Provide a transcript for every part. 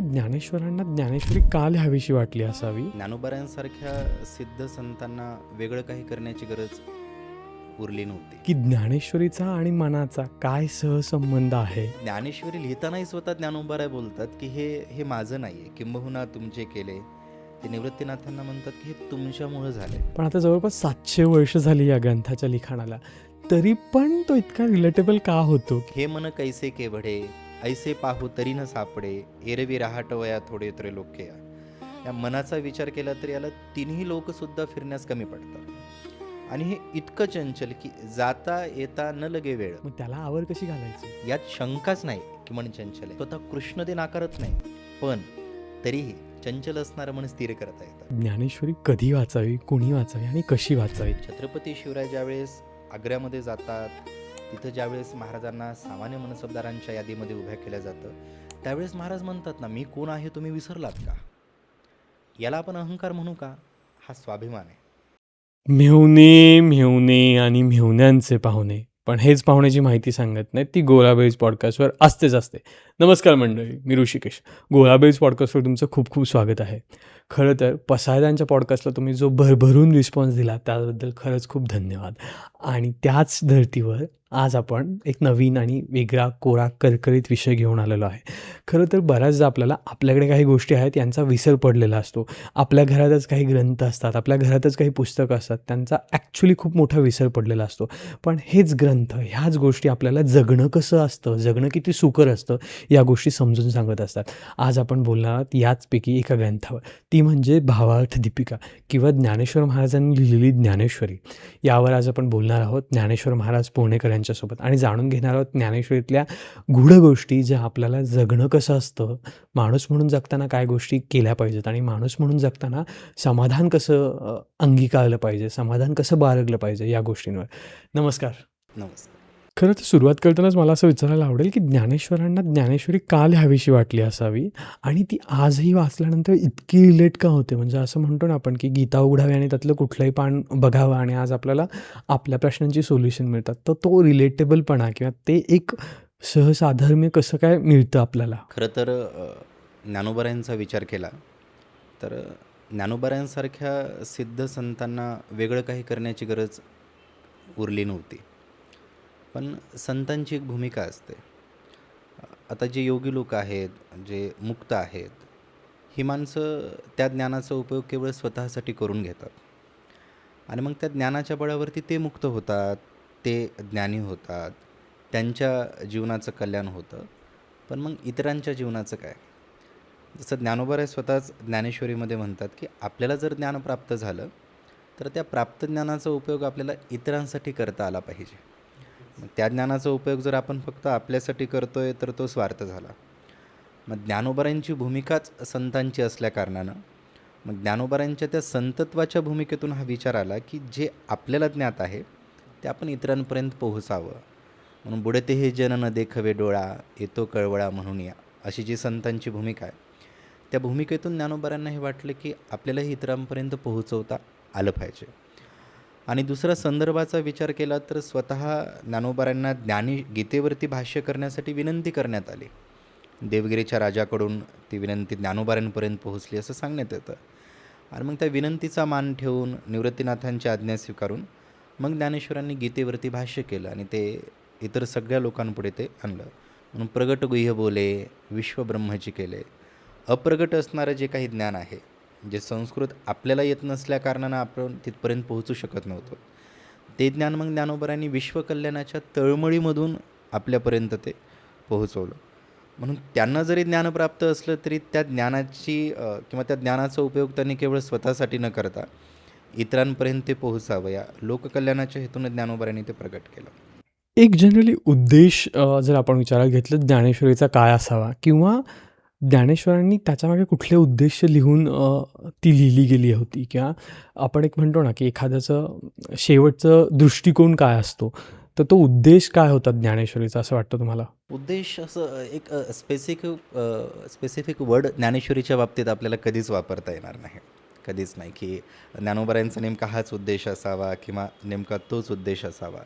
की ज्ञानेश्वरांना ज्ञानेश्वरी का लिहावीशी वाटली असावी? ज्ञानोबाऱ्यांसारख्या सिद्ध संतांना वेगळं काही करण्याची गरज उरली नव्हती. की ज्ञानेश्वरीचा आणि मनाचा काय सहसंबंध आहे? ज्ञानेश्वरी लिहितानाही स्वतः ज्ञानोबाराय बोलतात की हे हे माझं नाहीये, किंबहुना तुमचे केले. ते निवृत्तीनाथांना म्हणतात की हे तुमच्यामुळं झाले. पण आता जवळपास 700 वर्ष झाली या ग्रंथाच्या लिखाणाला, तरी पण तो इतका रिलेटेबल का होतो? हे मन कैसे केवढे, ऐसे पाहू तरी न सापडे, एरवी रहाटवया थोडे थोडे लोकया. या मनाचा विचार केला तर याला तिन्ही लोक सुद्धा फिरण्यास कमी पडतात. आणि हे इतकं चंचल की जाता येता न लगे वेळ. मग त्याला आवर कशी घालायची? यात शंकाच नाही की मन चंचल आहे. स्वतः कृष्ण ते नाकारत नाही, पण तरीही चंचल असणारं मन स्थिर करता येतं. ज्ञानेश्वरी कधी वाचावी, कोणी वाचावी आणि कशी वाचावी? छत्रपती शिवराय ज्यावेळेस आग्र्यामध्ये जातात, तिथं ज्यावेळेस महाराजांना सामान्य मनसबदारांच्या यादीमध्ये उभ्या केलं जातं, त्यावेळेस महाराज म्हणतात ना, मी कोण आहे तुम्ही विसरलात का? याला आपण अहंकार म्हणू का? हा स्वाभिमान आहे. मेहुणे मेहुणे आणि मेहुण्यांचे पाहुणे, पण हेच पाहुण्याची माहिती सांगत नाहीत, ती गोलाबेज पॉडकास्टवर असतेच असते. नमस्कार मंडळी, मी ऋषिकेश. गोलाबेज पॉडकास्टवर तुमचं खूप खूप स्वागत आहे. खरं तर पसायदांच्या पॉडकास्टला तुम्ही जो भरभरून रिस्पॉन्स दिला त्याबद्दल खरंच खूप धन्यवाद. आणि त्याच धर्तीवर आज आपण एक नवीन आणि वेगळा कोरा करकरीत विषय घेऊन आलेलो आहे. खरं तर बऱ्याचदा आपल्याला आपल्याकडे काही गोष्टी आहेत यांचा विसर पडलेला असतो. आपल्या घरातच काही ग्रंथ असतात, आपल्या घरातच काही पुस्तकं असतात, त्यांचा ॲक्च्युली खूच मोठा विसर पडलेला असतो. पण हेच ग्रंथ, ह्याच गोष्टी आपल्याला जगणं कसं असतं, जगणं किती सुकर असतं, या गोष्टी समजून सांगत असतात. आज आपण बोलणार आहोत याचपैकी एका ग्रंथावर, ती म्हणजे भावार्थ दीपिका किंवा ज्ञानेश्वर महाराजांनी लिहिलेली ज्ञानेश्वरी. यावर आज आपण बोलणार आहोत ज्ञानेश्वर महाराज पुणेकर यांच्यासोबत आणि जाणून घेणार आहोत ज्ञानेश्वरीतल्या गूढ गोष्टी, ज्या आपल्याला जगणं कसं असतं, माणूस म्हणून जगताना काय गोष्टी केल्या पाहिजेत आणि माणूस म्हणून जगताना समाधान कसं अंगीकारलं पाहिजे, समाधान कसं बाळगलं पाहिजे, या गोष्टींवर. नमस्कार. नमस्कार. खरं तर सुरुवात करतानाच मला असं विचारायला आवडेल की ज्ञानेश्वरांना ज्ञानेश्वरी का लिहावीशी वाटली असावी आणि ती आजही वाचल्यानंतर इतकी रिलेट का होते? म्हणजे असं म्हणतो ना आपण की गीता उघडावी आणि त्यातलं कुठलंही पान बघावं आणि आज आपल्याला आपल्या प्रश्नांची सोल्युशन मिळतात. तर तो रिलेटेबलपणा किंवा ते एक सहसाधर्म्य कसं काय मिळतं आपल्याला? खरं तर ज्ञानोबाऱ्यांचा विचार केला तर ज्ञानोबाऱ्यांसारख्या सिद्ध संतांना वेगळं काही करण्याची गरज उरली नव्हती. पण संतांची एक भूमिका असते. आता जे योगी लोक आहेत, जे मुक्त आहेत, ही माणसं त्या ज्ञानाचा उपयोग केवळ स्वतःसाठी करून घेतात आणि मग त्या ज्ञानाच्या बळावरती ते मुक्त होतात, ते ज्ञानी होतात, त्यांच्या जीवनाचं कल्याण होतं. पण मग इतरांच्या जीवनाचं काय? जसं ज्ञानोबाराय स्वतःच ज्ञानेश्वरीमध्ये म्हणतात की आपल्याला जर ज्ञान प्राप्त झालं तर त्या प्राप्त ज्ञानाचा उपयोग आपल्याला इतरांसाठी करता आला पाहिजे. मग त्या ज्ञानाचा उपयोग जर आपण फक्त आपल्यासाठी करतोय तर तो स्वार्थ झाला. मग ज्ञानोबाऱ्यांची भूमिकाच संतांची असल्याकारणानं मग ज्ञानोबाऱ्यांच्या त्या संतत्वाच्या भूमिकेतून हा विचार आला की जे आपल्याला ज्ञात आहे ते आपण इतरांपर्यंत पोहोचावं. म्हणून बुडते हे जन न देखवे डोळा, येतो कळवळा म्हणून या, अशी जी संतांची भूमिका आहे, त्या भूमिकेतून ज्ञानोबाऱ्यांना हे वाटलं की आपल्यालाही इतरांपर्यंत पोहोचवता आलं पाहिजे. आणि दुसरा संदर्भाचा विचार केला तर स्वतः ज्ञानोबाऱ्यांना ज्ञानी गीतेवरती भाष्य करण्यासाठी विनंती करण्यात आली. देवगिरीच्या राजाकडून ती विनंती ज्ञानोबाऱ्यांपर्यंत पोहोचली असं सांगण्यात येतं. आणि मग त्या विनंतीचा मान ठेवून निवृत्तीनाथांची आज्ञा स्वीकारून मग ज्ञानेश्वरांनी गीतेवरती भाष्य केलं आणि ते इतर सगळ्या लोकांपुढे ते आणलं. म्हणून प्रगट गुह्य बोले, विश्वब्रह्मची केले. अप्रगट असणारं जे काही ज्ञान आहे, जे संस्कृत आपल्याला येत नसल्याकारणानं आपण तिथपर्यंत पोहोचू शकत नव्हतो, ते ज्ञान मग ज्ञानोबाऱ्यांनी विश्वकल्याणाच्या तळमळीमधून आपल्यापर्यंत ते पोहोचवलं. म्हणून त्यांना जरी ज्ञान प्राप्त असलं तरी त्या ज्ञानाची किंवा त्या ज्ञानाचा उपयोग त्यांनी केवळ स्वतःसाठी न करता इतरांपर्यंत ते पोहोचावं, या लोककल्याणाच्या हेतून ज्ञानोबाऱ्यांनी ते प्रगट केलं. एक जनरली उद्देश जर आपण विचारात घेतलं ज्ञानेश्वरीचा काय असावा किंवा ज्ञानेश्वरांनी त्याच्यामागे कुठले उद्देश लिहून ती लिहिली गेली होती किंवा आपण एक म्हणतो ना की एखाद्याचं शेवटचं दृष्टिकोन काय असतो, तर तो उद्देश काय होता ज्ञानेश्वरीचा असं वाटतं तुम्हाला? उद्देश असं एक स्पेसिफिक वर्ड ज्ञानेश्वरीच्या बाबतीत आपल्याला कधीच वापरता येणार नाही, कधीच नाही की ज्ञानोबाऱ्यांचा नेमका हाच उद्देश असावा किंवा नेमका तोच उद्देश असावा.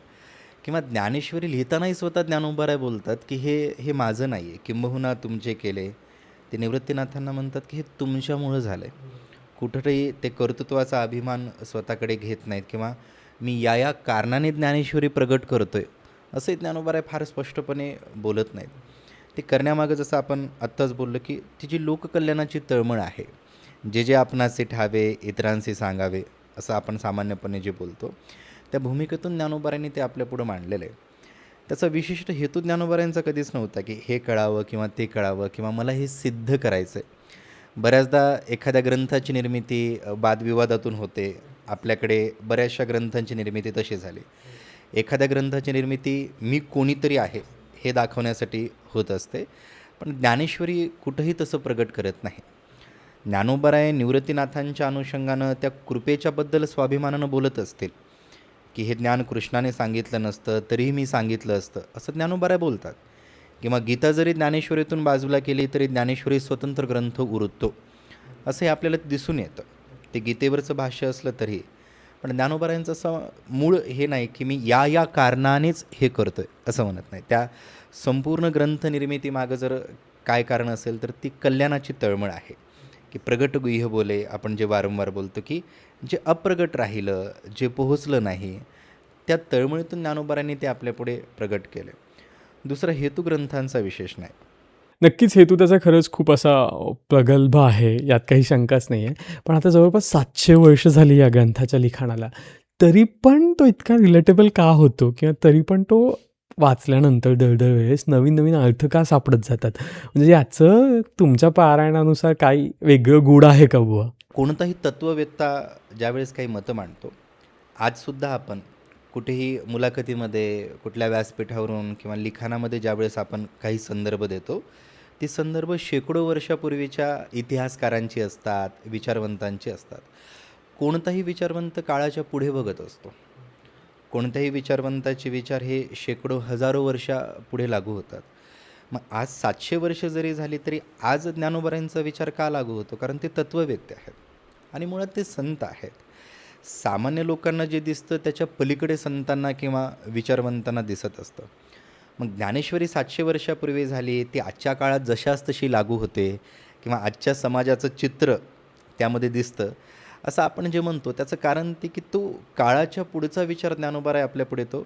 किंवा ज्ञानेश्वरी लिहितानाही स्वतः ज्ञानोबाराय बोलतात की हे हे माझं नाही आहे, किंबहुना तुमचे केले. ते निवृत्तीनाथांना म्हणतात की हे तुमच्यामुळं झालं आहे. कुठंही ते कर्तृत्वाचा अभिमान स्वतःकडे घेत नाहीत किंवा मी या कारणाने ज्ञानेश्वरी प्रगट करतोय असंही ज्ञानोबाराय फार स्पष्टपणे बोलत नाहीत. ते करण्यामागं जसं आपण आत्ताच बोललो की तिची लोककल्याणाची तळमळ आहे. जे आपणाचे ठावे इतरांशी सांगावे असं आपण सामान्यपणे जे बोलतो त्या भूमिकेतून ज्ञानोबारायांनी ते आपल्यापुढं मांडलेलं आहे. त्याचा विशिष्ट हेतू ज्ञानोबारायांचा कधीच नव्हता की हे कळावं किंवा ते कळावं किंवा मला हे सिद्ध करायचं आहे. बऱ्याचदा एखाद्या ग्रंथाची निर्मिती वादविवादातून होते. आपल्याकडे बऱ्याचशा ग्रंथांची निर्मिती तशी झाली. एखाद्या ग्रंथाची निर्मिती मी कोणीतरी आहे हे दाखवण्यासाठी होत असते. पण ज्ञानेश्वरी कुठंही तसं प्रगट करत नाही. ज्ञानोबाराय निवृत्तीनाथांच्या अनुषंगानं त्या कृपेच्याबद्दल स्वाभिमानानं बोलत असतील की हे ज्ञान कृष्णाने सांगितलं नसतं तरीही मी सांगितलं असतं असं ज्ञानोबाराय बोलतात. किंवा गीता जरी ज्ञानेश्वरीतून बाजूला केली तरी ज्ञानेश्वरी स्वतंत्र ग्रंथ उरतो असंही आपल्याला दिसून येतं. ते गीतेवरचं भाष्य असलं तरी. पण ज्ञानोबारायांचं असं मूळ हे नाही की मी या कारणानेच हे करतो आहे असं म्हणत नाही. त्या संपूर्ण ग्रंथनिर्मितीमागं जर काय कारण असेल तर ती कल्याणाची तळमळ आहे की प्रगट गुह्य बोले आपण जे वारंवार बोलतो की जे अप्रगट राहिलं जे पोहोचलं नाही त्या तळमळीतून ज्ञानोबारायांनी ते आपल्यापुढे प्रगट केलं. दुसरा हेतू ग्रंथांचा विशेष नाही. नक्कीच हेतू त्याचा खरंच खूप असा प्रगल्भ आहे, यात काही शंकाच नाही आहे. पण आता जवळपास 700 वर्ष झाली या ग्रंथाच्या लिखाणाला. तरी पण तो इतका रिलेटेबल का होतो किंवा तरी पण तो वाचल्यानंतर दर वेळेस नवीन अर्थ का सापडत जातात? म्हणजे याचं तुमच्या पारायणानुसार काही वेगळं गूढ आहे का बुवा? कोणताही तत्त्ववेत्ता ज्यावेळेस काही मतं मांडतो, आजसुद्धा आपण कुठेही मुलाखतीमध्ये कुठल्या व्यासपीठावरून किंवा लिखाणामध्ये ज्यावेळेस आपण काही संदर्भ देतो, ती संदर्भ शेकडो वर्षापूर्वीच्या इतिहासकारांची असतात, विचारवंतांची असतात. कोणताही विचारवंत काळाच्या पुढे बघत असतो. कोणत्याही विचारवंताचे विचार हे शेकडो हजारो वर्षापुढे लागू होतात. मग आज 700 वर्ष जरी झाली तरी आज ज्ञानोबारायांचा विचार का लागू होतो? कारण ते तत्त्ववेत्ते आहेत आणि मुळात ते संत आहेत. सामान्य लोकांना जे दिसतं त्याच्या पलीकडे संतांना किंवा विचारवंतांना दिसत असतं. मग ज्ञानेश्वरी 700 वर्षापूर्वी झाली, ती आजच्या काळात जशास तशी लागू होते किंवा आजच्या समाजाचं चित्र त्यामध्ये दिसतं असं आपण जे म्हणतो त्याचं कारण ते की तो काळाच्या पुढचा विचार ज्ञानोबाराय आपल्यापुढे तो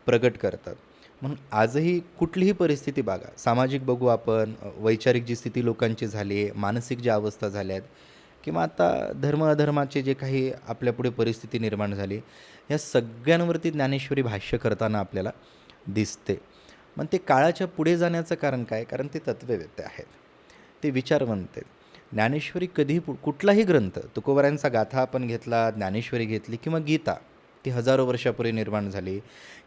प्रगट करतात. म्हणून आजही कुठलीही परिस्थिती बघा, सामाजिक बघू आपण, वैचारिक जी स्थिती लोकांची झाली आहे, मानसिक ज्या अवस्था झाल्या आहेत किंवा आता धर्म अधर्माचे जे काही आपल्यापुढे परिस्थिती निर्माण झाली, या सगळ्यांवरती ज्ञानेश्वरी भाष्य करताना आपल्याला दिसते. मग ते काळाच्या पुढे जाण्याचं कारण काय? कारण ते तत्त्ववेत्ते आहेत, ते विचारवंत आहेत. ज्ञानेश्वरी कधीही कुठलाही ग्रंथ, तुकोबारायांचा गाथा आपण घेतला, ज्ञानेश्वरी घेतली किंवा गीता ती हजारो वर्षापूर्वी निर्माण झाली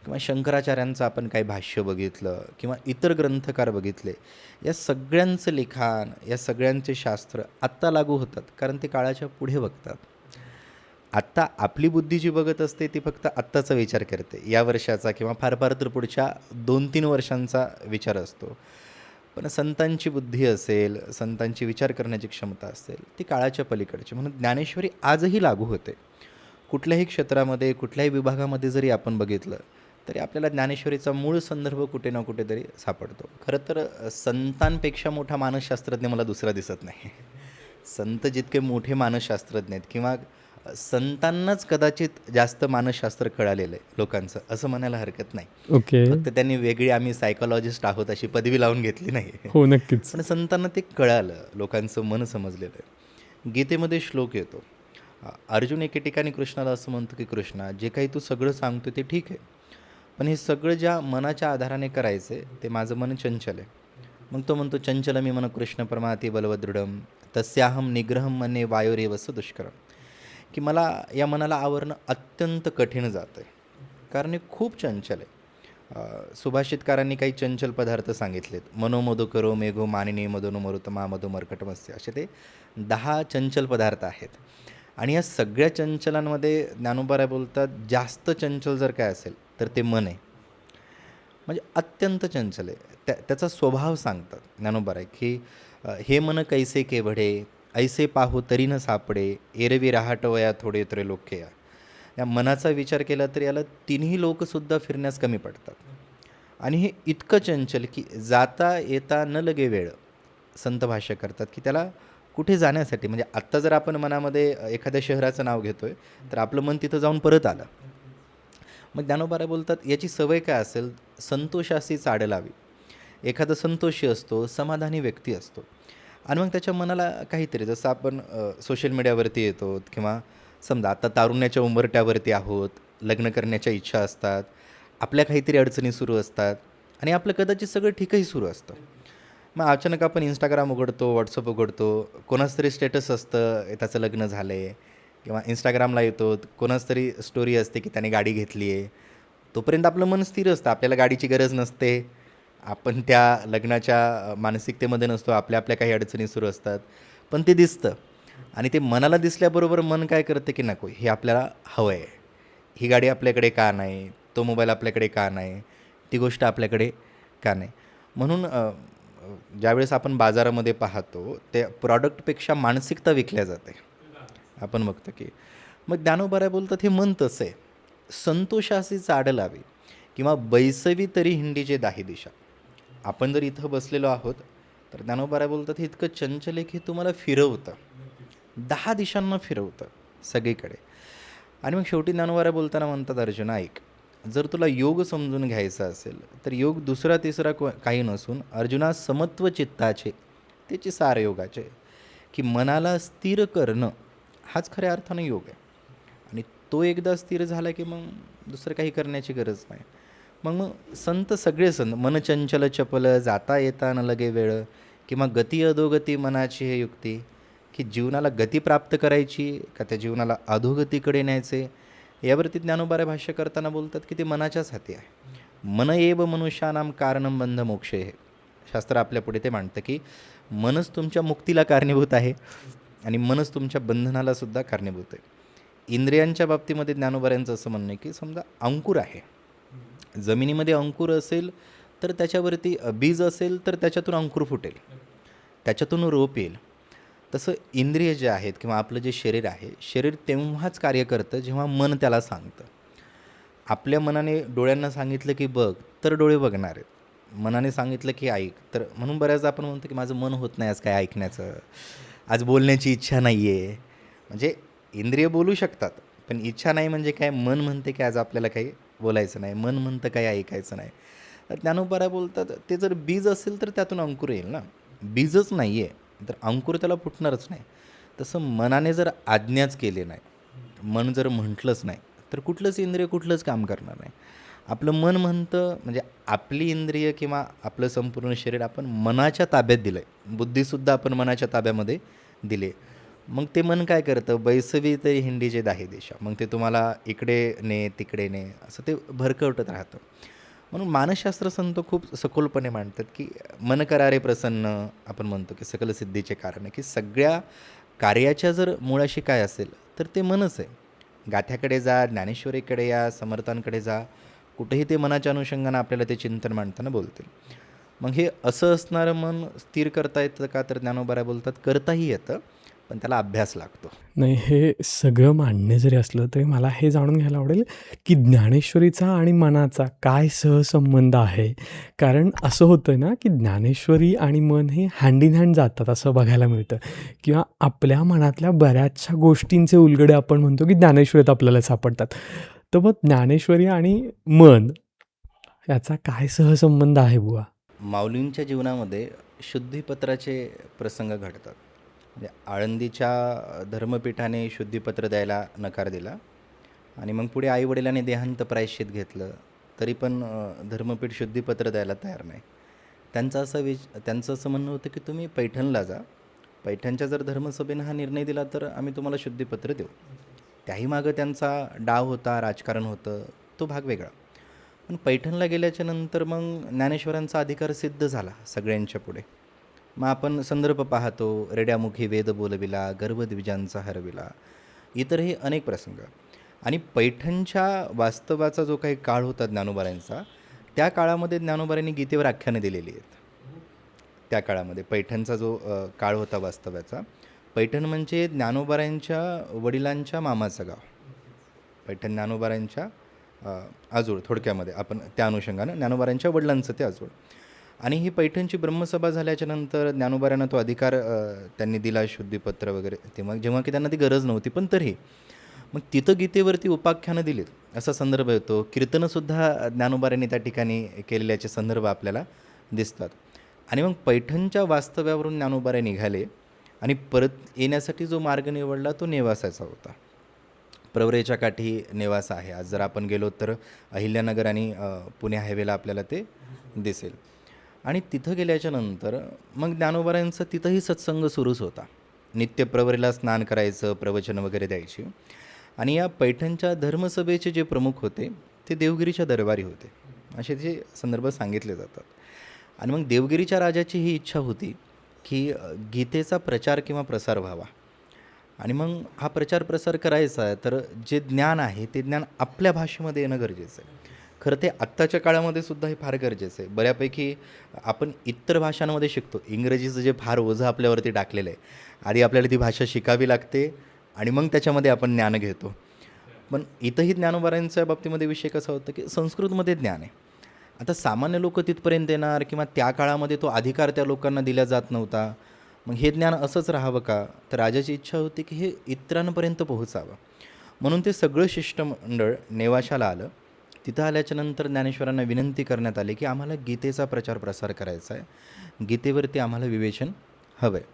किंवा शंकराचार्यांचं आपण काही भाष्य बघितलं किंवा इतर ग्रंथकार बघितले, या सगळ्यांचं लिखाण, या सगळ्यांचे शास्त्र आत्ता लागू होतात कारण ते काळाच्या पुढे बघतात. आत्ता आपली बुद्धी जी बघत असते ती फक्त आत्ताचा विचार करते, या वर्षाचा किंवा फार तर पुढच्या 2-3 वर्षांचा विचार असतो. पण संतांची बुद्धी असेल, संतांची विचार करण्याची क्षमता असेल, ती काळाच्या पलीकडची. म्हणून ज्ञानेश्वरी आजही लागू होते. कुठल्याही क्षेत्रामध्ये, कुठल्याही विभागामध्ये जरी आपण बघितलं तरी आपल्याला ज्ञानेश्वरीचा मूळ संदर्भ कुठे ना कुठेतरी सापडतो. खरं तर संतांपेक्षा मोठा मानसशास्त्रज्ञ मला दुसरा दिसत नाही. संत जितके मोठे मानसशास्त्रज्ञ आहेत किंवा संतांनाच कदाचित जास्त मानसशास्त्र कळालेलं आहे लोकांचं, असं म्हणायला हरकत नाही. ओके. फक्त त्यांनी वेगळी आम्ही सायकॉलॉजिस्ट आहोत अशी पदवी लावून घेतली नाही. हो, नक्कीच. पण संतांना ते कळालं, लोकांचं मन समजलेलं आहे. गीतेमध्ये श्लोक येतो, अर्जुन एके ठिकाणी कृष्णाला असं म्हणतो की कृष्णा, जे काही तू सगळं सांगतो ते ठीक आहे, पण हे सगळं ज्या मनाच्या आधाराने करायचं आहे ते माझं मन चंचल आहे. मग तो म्हणतो, चंचल मी मन कृष्ण परमाती बलवदृढम तस्याहम निग्रहम मने वायोरेवस दुष्करम, की मला या मनाला आवरणं अत्यंत कठीण जातं आहे कारण हे खूप चंचल आहे. सुभाषितकारांनी काही चंचल पदार्थ सांगितलेत, मनोमधो करो मेघो मानिनी मधोनो मरुतमा मधो मर्कटमस्य, असे ते 10 चंचल पदार्थ आहेत. आणि या सगळ्या चंचलांमध्ये ज्ञानोबाराय बोलतात जास्त चंचल जर काय असेल तर ते मन आहे, म्हणजे अत्यंत चंचल आहे. त्याचा स्वभाव सांगतात ज्ञानोबाराय की हे मन कैसे केवढे ऐसे पाहू तरी न सापडे, एरवी रहाटवया थोडे त्रैलोक्य. या मनाचा विचार केला तर याला तिन्ही लोकसुद्धा फिरण्यास कमी पडतात. आणि हे इतकं चंचल की जाता येता न लगे वेळ, संत भाष्य करतात की त्याला कुठे जाण्यासाठी, म्हणजे आत्ता जर आपण मनामध्ये एखाद्या शहराचं नाव घेतो आहे तर आपलं मन तिथं जाऊन परत आलं. मग ज्ञानोबा बोलतात याची सवय काय असेल, संतोषाशी चाड लावी. एखादा संतोषी असतो, समाधानी व्यक्ती असतो आणि मग त्याच्या मनाला काहीतरी, जसं आपण सोशल मीडियावरती येतो किंवा समजा आता तारुण्याच्या उंबरट्यावरती आहोत, लग्न करण्याच्या इच्छा असतात, आपल्या काहीतरी अडचणी सुरू असतात आणि आपलं कदाचित सगळं ठीकही सुरू असतं. मग अचानक आपण इंस्टाग्राम उघडतो, व्हॉट्सअप उघडतो, कोणाचं तरी स्टेटस असतं त्याचं लग्न झालं आहे, किंवा इंस्टाग्रामला येतो, कोणाच तरी स्टोरी असते की त्याने गाडी घेतली आहे. तोपर्यंत आपलं मन स्थिर असतं, आपल्याला गाडीची गरज नसते, आपण त्या लग्नाच्या मानसिकतेमध्ये नसतो, आपल्या आपल्या काही अडचणी सुरू असतात. पण ते दिसतं आणि ते मनाला दिसल्याबरोबर मन काय करते की नको, हे आपल्याला हवं आहे, ही गाडी आपल्याकडे का नाही, तो मोबाईल आपल्याकडे का नाही, ती गोष्ट आपल्याकडे का नाही. म्हणून ज्यावेळेस आपण बाजारामध्ये पाहतो त्या प्रॉडक्टपेक्षा मानसिकता विकल्या जाते, आपण बघतो की. मग ज्ञानोबा बोलतात हे मन तसं आहे, संतोषाशी चाड लावी किंवा बैसवी तरी हिंडीचे दाही दिशा. आपण जर इथं बसलेलो आहोत तर ज्ञानोबा बोलतात हे इतकं चंचल आहे की तुम्हाला फिरवतं, 10 दिशांना फिरवतं सगळीकडे. आणि मग शेवटी ज्ञानोबा बोलताना म्हणतात, अर्जुन ऐक, जर तुला योग समजून घ्यायचा असेल तर योग दुसरा तिसरा काही नसून अर्जुना समत्व चित्ताचे, त्याचे सार योगाचे, की मनाला स्थिर करणं हाच खऱ्या अर्थानं योग आहे. आणि तो एकदा स्थिर झाला की मग दुसरं काही करण्याची गरज नाही. मग मग संत सगळे संत, मन चंचल चपल जाता येता न लगे वेळ, किंवा गती अधोगती मनाची हे युक्ती, की जीवनाला गती प्राप्त करायची का त्या जीवनाला अधोगतीकडे न्यायचे, यावरती ज्ञानोबा भाष्य करताना बोलतात की ते मनाच्याच हाती आहे. मन एव मनुष्यानाम कारणम बंध मोक्ष हे शास्त्र आपल्या पुढे ते मांडतं की मनच तुमच्या मुक्तीला कारणीभूत आहे आणि मनच तुमच्या बंधनाला सुद्धा कारणीभूत आहे. इंद्रियांच्या बाबतीमध्ये ज्ञानोबा यांचं असं म्हणणं आहे की समजा अंकुर आहे, जमिनीमध्ये अंकुर असेल तर त्याच्यावरती बीज असेल तर त्याच्यातून अंकुर फुटेल, त्याच्यातून रोप येईल. तसं इंद्रिय जे आहेत किंवा आपलं जे शरीर आहे, शरीर तेव्हाच कार्य करतं जेव्हा मन त्याला सांगतं. आपल्या मनाने डोळ्यांना सांगितलं की बघ तर डोळे बघणार आहेत, मनाने सांगितलं की ऐक तर, म्हणून बऱ्याचदा आपण म्हणतो की माझं मन होत नाही आज काय ऐकण्याचं, आज बोलण्याची इच्छा नाही आहे. म्हणजे इंद्रिय बोलू शकतात पण इच्छा नाही, म्हणजे काय, मन म्हणते की आज आपल्याला काही बोलायचं नाही, मन म्हणतं काही ऐकायचं नाही. तर ज्ञानोबा बोलतात ते जर बीज असेल तर त्यातून अंकुर येईल ना, बीजच नाही आहे तर अंकुर त्याला फुटणारच नाही. तसं मनाने जर आज्ञाच केले नाही, मन जर म्हटलंच नाही तर कुठलंच इंद्रिय कुठलंच काम करणार नाही. आपलं मन म्हणतं, म्हणजे आपली इंद्रिय किंवा आपलं संपूर्ण शरीर आपण मनाच्या ताब्यात दिलं आहे, बुद्धीसुद्धा आपण मनाच्या ताब्यामध्ये दिले. मग ते मन काय करतं, बैसवी तरी हिंडीचे दाही दिशा, मग ते तुम्हाला इकडे ने तिकडे ने असं ते भरकवटत राहतं. म्हणून मानसशास्त्र संत खूप सखोलपणे मांडतात की मन करारे प्रसन्न, आपण म्हणतो की सकल सिद्धीचे कारण, की सगळ्या कार्याच्या जर मुळाशी काय असेल तर ते मनच आहे. गाथ्याकडे जा, ज्ञानेश्वरीकडे या, समर्थांकडे जा, कुठेही ते मनाच्या अनुषंगानं आपल्याला ते चिंतन मांडताना बोलतील. मग हे असं असणारं मन स्थिर करता येतं का, तर ज्ञानोबा बोलतात करताही येतं पण त्याला अभ्यास लागतो. नाही, हे सगळं मान्य जरी असलं तरी मला हे जाणून घ्यायला आवडेल की ज्ञानेश्वरीचा आणि मनाचा काय सहसंबंध आहे. कारण असं होतं ना की ज्ञानेश्वरी आणि मन हे हँड इन हँड जातात असं बघायला मिळतं, किंवा आपल्या मनातल्या बऱ्याचशा गोष्टींचे उलगडे आपण म्हणतो की ज्ञानेश्वरीत आपल्याला सापडतात. तर मग ज्ञानेश्वरी आणि मन याचा काय सहसंबंध आहे बुवा? माऊलींच्या जीवनामध्ये शुद्धीपत्राचे प्रसंग घडतात. म्हणजे आळंदीच्या धर्मपीठाने शुद्धीपत्र द्यायला नकार दिला आणि मग पुढे आईवडिलांनी देहांत प्रायश्चित घेतलं तरी पण धर्मपीठ शुद्धीपत्र द्यायला तयार नाही. त्यांचं असं म्हणणं होतं की तुम्ही पैठणला जा, पैठणच्या जर धर्मसभेनं हा निर्णय दिला तर आम्ही तुम्हाला शुद्धीपत्र देऊ. त्याही मागं त्यांचा डाव होता, राजकारण होतं, तो भाग वेगळा. पण पैठणला गेल्याच्या नंतर मग ज्ञानेश्वरांचा अधिकार सिद्ध झाला सगळ्यांच्या पुढे. मग आपण संदर्भ पाहतो, रेड्यामुखी वेद बोलविला, गर्भद्विजांचा हरविला, इतरही अनेक प्रसंग. आणि पैठणच्या वास्तवाचा जो काही काळ होता ज्ञानोबारांचा, त्या काळामध्ये ज्ञानोबारांनी गीतेवर आख्यानं दिलेली आहेत. त्या काळामध्ये पैठणचा जो काळ होता वास्तव्याचा, पैठण म्हणजे ज्ञानोबारांच्या वडिलांच्या मामाचं गाव. पैठण ज्ञानोबारांच्या आजोळ, थोडक्यामध्ये आपण त्या अनुषंगानं ज्ञानोबारांच्या वडिलांचं ते आजोळ. आणि ही पैठणची ब्रह्मसभा झाल्याच्यानंतर ज्ञानोबाऱ्यांना तो अधिकार त्यांनी दिला, शुद्धीपत्र वगैरे, तेव्हा जेव्हा की त्यांना ती गरज नव्हती, पण तरी मग तिथं गीतेवरती उपाख्यानं दिलीत असा संदर्भ येतो. कीर्तनंसुद्धा ज्ञानोबाऱ्यांनी त्या ठिकाणी केलेल्याचे संदर्भ आपल्याला दिसतात. आणि मग पैठणच्या वास्तव्यावरून ज्ञानोबाऱ्या निघाले आणि परत येण्यासाठी जो मार्ग निवडला तो नेवासाचा होता. प्रवरेच्या काठी नेवासा आहे. आज जर आपण गेलो तर अहिल्यानगर आणि पुणे हायवेला आपल्याला ते दिसेल. आणि तिथं गेल्याच्या नंतर मग ज्ञानोबाऱ्यांचा तिथंही सत्संग सुरूच होता. नित्य प्रवरेला स्नान करायचं, प्रवचन वगैरे द्यायची. आणि या पैठणच्या धर्मसभेचे जे प्रमुख होते ते देवगिरीच्या दरबारी होते, असे जे संदर्भ सांगितले जातात. आणि मग देवगिरीच्या राजाची ही इच्छा होती की गीतेचा प्रचार किंवा प्रसार व्हावा. आणि मग हा प्रचार प्रसार करायचा आहे तर जे ज्ञान आहे ते ज्ञान आपल्या भाषेमध्ये येणं गरजेचं आहे. खरं ते आत्ताच्या काळामध्ये सुद्धा हे फार गरजेचं आहे. बऱ्यापैकी आपण इतर भाषांमध्ये शिकतो. इंग्रजीचं जे फार ओझं आपल्यावरती टाकलेलं आहे, आधी आपल्याला ती भाषा शिकावी लागते आणि मग त्याच्यामध्ये आपण ज्ञान घेतो. पण इथंही ज्ञानोबाऱ्यांच्या बाबतीमध्ये विषय कसा होता की संस्कृतमध्ये ज्ञान आहे. आता सामान्य लोक तिथपर्यंत येणार किंवा त्या काळामध्ये तो अधिकार त्या लोकांना दिला जात नव्हता. मग हे ज्ञान असंच राहावं का? तर राजाची इच्छा होती की हे इतरांपर्यंत पोहोचावं. म्हणून ते सगळं शिष्टमंडळ नेवाशाला आलं. तिथं आल्याच्यानंतर ज्ञानेश्वरांना विनंती करण्यात आली की आम्हाला गीतेचा प्रचार प्रसार करायचा आहे, गीतेवरती आम्हाला विवेचन हवं आहे.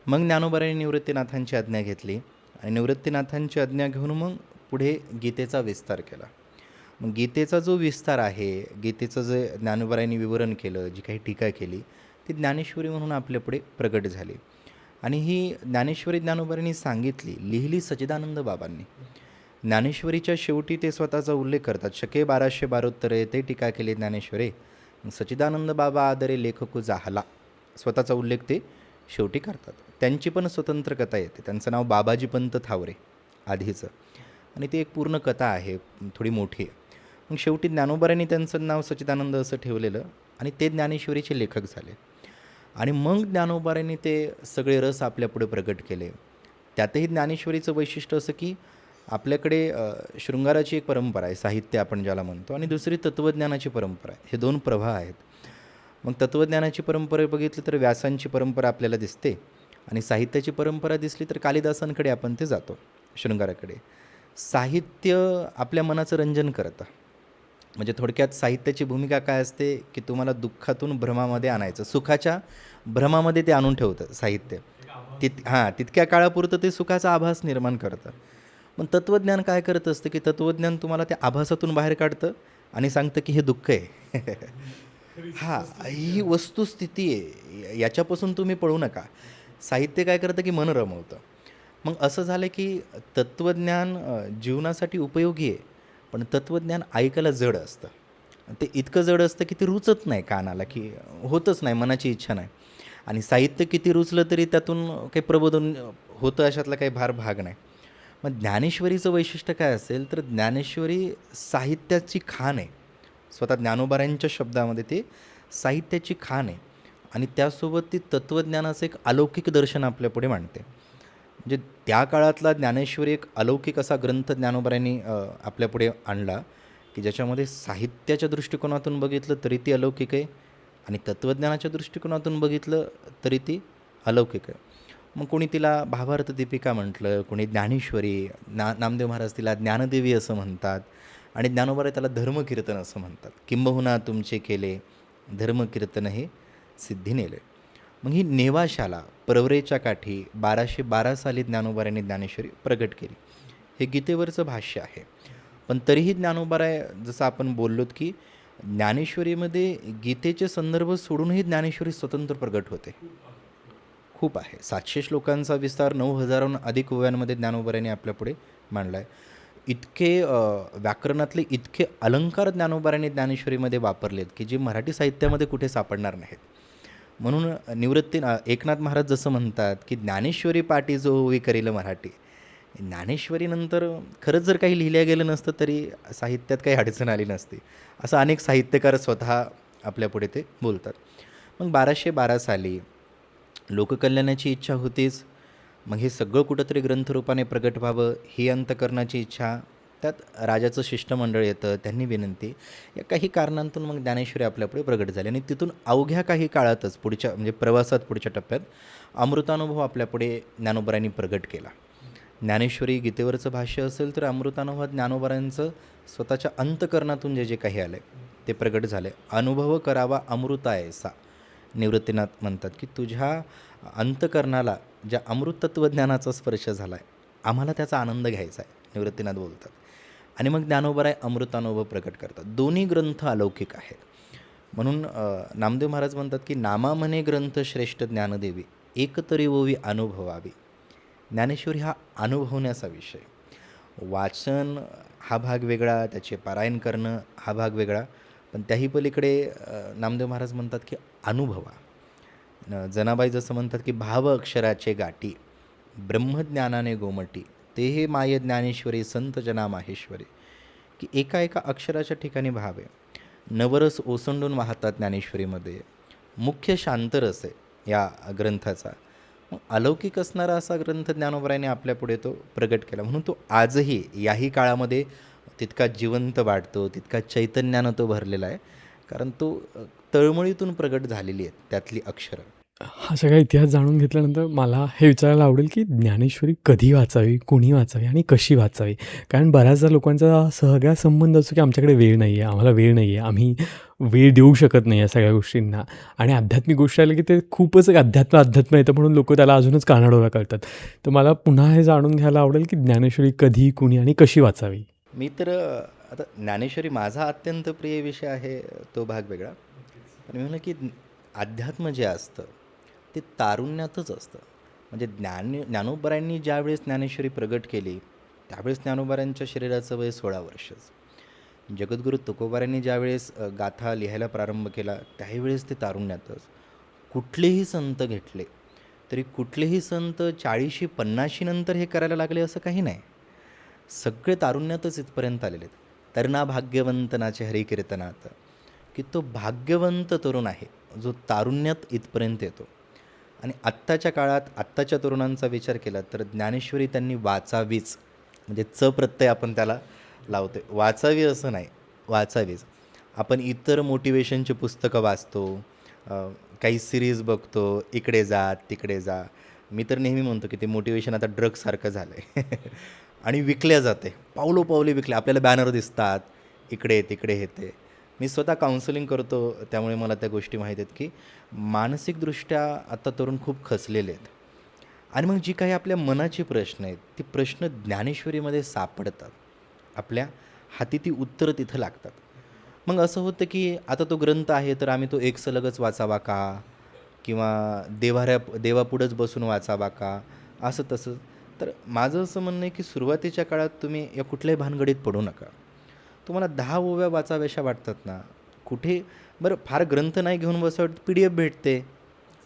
मग ज्ञानोबाऱ्यांनी निवृत्तीनाथांची आज्ञा घेतली आणि निवृत्तीनाथांची आज्ञा घेऊन मग पुढे गीतेचा विस्तार केला. मग गीतेचा जो विस्तार आहे, गीतेचं जे ज्ञानोबाऱ्यांनी विवरण केलं, जी काही टीका केली, ती ज्ञानेश्वरी म्हणून आपल्यापुढे प्रगट झाली. आणि ही ज्ञानेश्वरी ज्ञानोबाऱ्यांनी सांगितली, लिहिली सच्चिदानंद बाबांनी. ज्ञानेश्वरीच्या शेवटी ते स्वतःचा उल्लेख करतात. शके 1272 ते टीका केली ज्ञानेश्वरे, सच्चिदानंद बाबा आदरे लेखकू जाहला, स्वतःचा उल्लेख ते शेवटी करतात. त्यांची पण स्वतंत्र कथा येते. त्यांचं नाव बाबाजी पंत थावरे आधीचं, आणि ती एक पूर्ण कथा आहे, थोडी मोठी आहे. मग शेवटी ज्ञानोबाऱ्यांनी त्यांचं नाव सच्चिदानंद असं ठेवलेलं आणि ते ज्ञानेश्वरीचे लेखक झाले. आणि मग ज्ञानोबाऱ्यांनी ते सगळे रस आपल्यापुढे प्रगट केले. त्यातही ज्ञानेश्वरीचं वैशिष्ट्य असं की आपल्याकडे शृंगाराची एक परंपरा आहे, साहित्य आपण ज्याला म्हणतो, आणि दुसरी तत्त्वज्ञानाची परंपरा आहे. हे दोन प्रवाह आहेत. मग तत्त्वज्ञानाची परंपरा बघितली तर व्यासांची परंपरा आपल्याला दिसते, आणि साहित्याची परंपरा दिसली तर कालिदासांकडे आपण ते जातो, शृंगाराकडे. साहित्य आपल्या मनाचं रंजन करतं. म्हणजे थोडक्यात साहित्याची भूमिका काय असते की तुम्हाला दुःखातून भ्रमामध्ये आणायचं, सुखाच्या भ्रमामध्ये ते आणून ठेवतं साहित्य. तितक्या काळापुरतं ते सुखाचा आभास निर्माण करतं. पण तत्त्वज्ञान काय करत असतं की तत्त्वज्ञान तुम्हाला त्या आभासातून बाहेर काढतं आणि सांगतं की हे दुःख आहे. ही वस्तुस्थिती आहे, याच्यापासून तुम्ही पळू नका. साहित्य काय करतं की मन रमवतं. मग असं झालं की तत्त्वज्ञान जीवनासाठी उपयोगी आहे, पण तत्त्वज्ञान ऐकायला जड असतं. ते इतकं जड असतं की ते रुचत नाही कानाला, की होतच नाही, मनाची इच्छा नाही. आणि साहित्य किती रुचलं तरी त्यातून काही प्रबोधन होतं अशातला काही भाग नाही. मग ज्ञानेश्वरीचं वैशिष्ट्य काय असेल तर ज्ञानेश्वरी साहित्याची खाण आहे. स्वतः ज्ञानोबाऱ्यांच्या शब्दामध्ये ते साहित्याची खाण आहे, आणि त्यासोबत ती तत्त्वज्ञानाचं एक अलौकिक दर्शन आपल्यापुढे मांडते. म्हणजे त्या काळातला ज्ञानेश्वरी एक अलौकिक असा ग्रंथ ज्ञानोबाऱ्यांनी आपल्यापुढे आणला की ज्याच्यामध्ये साहित्याच्या दृष्टिकोनातून बघितलं तरी ती अलौकिक आहे, आणि तत्त्वज्ञानाच्या दृष्टिकोनातून बघितलं तरी ती अलौकिक आहे. मग कोणी तिला भावार्थ दीपिका म्हटलं, कोणी ज्ञानेश्वरी, नामदेव महाराज तिला ज्ञानदेवी असं म्हणतात, आणि ज्ञानोबा त्याला धर्मकीर्तन असं म्हणतात. किंबहुना तुमचे केले धर्मकीर्तन हे सिद्धी नेले. मग ही नेवाशाला प्रवरेच्या काठी 1212 साली ज्ञानोबाऱ्यांनी ज्ञानेश्वरी प्रगट केली. हे गीतेवरचं भाष्य आहे. पण तरीही ज्ञानोबाराय, जसं आपण बोललोत की ज्ञानेश्वरीमध्ये गीतेचे संदर्भ सोडूनही ज्ञानेश्वरी स्वतंत्र प्रगट होते. खूप आहे. 700 श्लोकांचा विस्तार 9000हून अधिक ओव्यांमध्ये ज्ञानोबाऱ्यांनी आपल्यापुढे मांडला आहे. इतके व्याकरणातले इतके अलंकार ज्ञानोबाऱ्यांनी ज्ञानेश्वरीमध्ये वापरलेत की जे मराठी साहित्यामध्ये कुठे सापडणार नाहीत. म्हणून एकनाथ महाराज जसं म्हणतात की ज्ञानेश्वरी पाटी जो होई करील मराठी. ज्ञानेश्वरीनंतर खरंच जर काही लिहिलं गेलं नसतं तरी साहित्यात काही अडचण आली नसती, असं अनेक साहित्यकार स्वतः आपल्यापुढे ते बोलतात. मग 1212 साली लोककल्याणाची इच्छा होतीच. मग हे सगळं कुठंतरी ग्रंथरूपाने प्रगट व्हावं ही अंतकरणाची इच्छा. त्यात राजाचं शिष्टमंडळ येतं, त्यांनी विनंती, या काही कारणांतून मग ज्ञानेश्वरी आपल्यापुढे प्रगट झाली आणि तिथून अवघ्या काही काळातच पुढच्या म्हणजे प्रवासात पुढच्या टप्प्यात अमृतानुभव आपल्यापुढे ज्ञानोबरांनी प्रगट केला. ज्ञानेश्वरी गीतेवरचं भाष्य असेल तर अमृतानुभवात ज्ञानोबरांचं स्वतःच्या अंतकरणातून जे जे काही आलं ते प्रगट झाले. अनुभव करावा अमृतायसा निवृत्तीनाथ म्हणतात की तुझ्या अंतकरणाला ज्या अमृतत्वज्ञानाचा स्पर्श झाला आहे आम्हाला त्याचा आनंद घ्यायचा आहे, निवृत्तीनाथ बोलतात. आणि मग ज्ञानोबराय अमृतानुभव प्रकट करतात. दोन्ही ग्रंथ अलौकिक आहेत. म्हणून नामदेव महाराज म्हणतात की नामा म्हणे ग्रंथ श्रेष्ठ ज्ञानदेवी एकतरी ओवी अनुभवावी. ज्ञानेश्वरी हा अनुभवण्याचा विषय. वाचन हा भाग वेगळा, त्याचे पारायण करणं हा भाग वेगळा, पण त्याही पलीकडे नामदेव महाराज म्हणतात की अनुभवा. जनाबाई जसं म्हणतात की भाव अक्षराचे गाठी ब्रह्मज्ञानाने गोमटी ते हे माय ज्ञानेश्वरी संत जना माहेश्वरी. की एका एका अक्षराच्या ठिकाणी भाव आहे. नवरस ओसंडून वाहतात ज्ञानेश्वरीमध्ये. मुख्य शांतरस आहे या ग्रंथाचा. मग अलौकिक असणारा असा ग्रंथ ज्ञानोबरायांनी आपल्यापुढे तो प्रगट केला. म्हणून तो आजही याही काळामध्ये तितका जिवंत वाटतो, तितका चैतन्यानं तो भरलेला आहे, कारण तो तळमळीतून प्रगट झालेली आहेत त्यातली अक्षरं. हा सगळा इतिहास जाणून घेतल्यानंतर मला हे विचारायला आवडेल की ज्ञानेश्वरी कधी वाचावी, कोणी वाचावी आणि कशी वाचावी. कारण बऱ्याचदा लोकांचा सगळा संबंध असतो की आमच्याकडे वेळ नाही आहे, आम्हाला वेळ नाही आहे, आम्ही वेळ देऊ शकत नाही या सगळ्या गोष्टींना. आणि आध्यात्मिक गोष्टी आल्या की ते खूपच एक अध्यात्म येतं म्हणून लोक त्याला अजूनच कानाडोळा करतात. तर मला पुन्हा हे जाणून घ्यायला आवडेल की ज्ञानेश्वरी कधी, कुणी आणि कशी वाचावी. मी तर आता ज्ञानेश्वरी माझा अत्यंत प्रिय विषय आहे, तो भाग वेगळा. पण मी म्हणलं की अध्यात्म जे असतं ते तारुण्यातच असतं. म्हणजे ज्ञानोबरांनी ज्यावेळेस ज्ञानेश्वरी प्रगट केली त्यावेळेस ज्ञानोबरांच्या शरीराचं वय 16 वर्षच. जगद्गुरू तुकोबारांनी ज्यावेळेस गाथा लिहायला प्रारंभ केला त्यावेळेस ते तारुण्यातच. कुठलेही संत घेतले तरी कुठलेही संत 40-50 नंतर हे करायला लागले असं काही नाही. सगळे तारुण्यातच इथपर्यंत आलेले आहेत. तरुणा भाग्यवंतनाचे हरिकीर्तनात की तो भाग्यवंत तरुण आहे जो तारुण्यात इथपर्यंत येतो. आणि आत्ताच्या काळात आत्ताच्या तरुणांचा विचार केला तर ज्ञानेश्वरी त्यांनी वाचावीच, म्हणजे च प्रत्यय आपण त्याला लावतो. वाचावी असं नाही, वाचावीच. आपण इतर मोटिवेशनची पुस्तकं वाचतो, काही सिरीज बघतो, इकडे जा तिकडे जा. मी तर नेहमी म्हणतो की ते मोटिवेशन आता ड्रगसारखं झालं आहे आणि विकल्या जाते, पावलोपावली विकल्या. आपल्याला बॅनर दिसतात, इकडे तिकडे हे ते. मी स्वतः काउन्सिलिंग करतो त्यामुळे मला त्या गोष्टी माहीत आहेत की मानसिकदृष्ट्या आता तरुण खूप खचलेले आहेत. आणि मग जी काही आपल्या मनाची प्रश्न आहेत ती प्रश्न ज्ञानेश्वरीमध्ये सापडतात. आपल्या हाती ती उत्तरं तिथं लागतात. मग असं होतं की आता तो ग्रंथ आहे तर आम्ही तो एक सलगच वाचावा का, किंवा देवापुढंच बसून वाचावा का, असं तसं. तर माझं असं म्हणणं आहे की सुरुवातीच्या काळात तुम्ही या कुठल्याही भानगडीत पडू नका. तुम्हाला 10 ओव्या वाचाव्याशा वाटतात ना, कुठे बरं फार ग्रंथ नाही घेऊन बसावं, PDF भेटते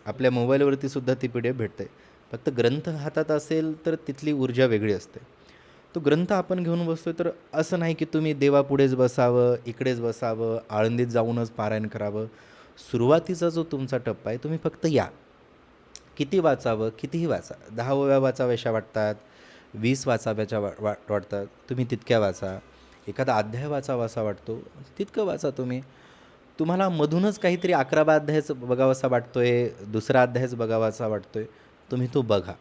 आपल्या मोबाईलवरती सुद्धा, ती PDF भेटते. फक्त ग्रंथ हातात असेल तर तिथली ऊर्जा वेगळी असते. तो ग्रंथ आपण घेऊन बसतो तर असं नाही की तुम्ही देवापुढेच बसावं, इकडेच बसावं, आळंदीत जाऊनच पारायण करावं. सुरुवातीचा जो तुमचा टप्पा आहे तुम्ही फक्त या. किती वाचावं, कितीही वाचा. 10 ओव्या वाचाव्याशा वाटतात, 20 वाचाव्याच्या वाटतात, तुम्ही तितक्या वाचा. एखादा अध्याय वाचावासा वाटतो तितकं वाचा तुम्ही. तुम्हाला मधूनच काहीतरी 11वा अध्यायच बघावासा वाटतोय, दुसरा अध्यायच बघावासा वाटतोय, तुम्ही तो बघा.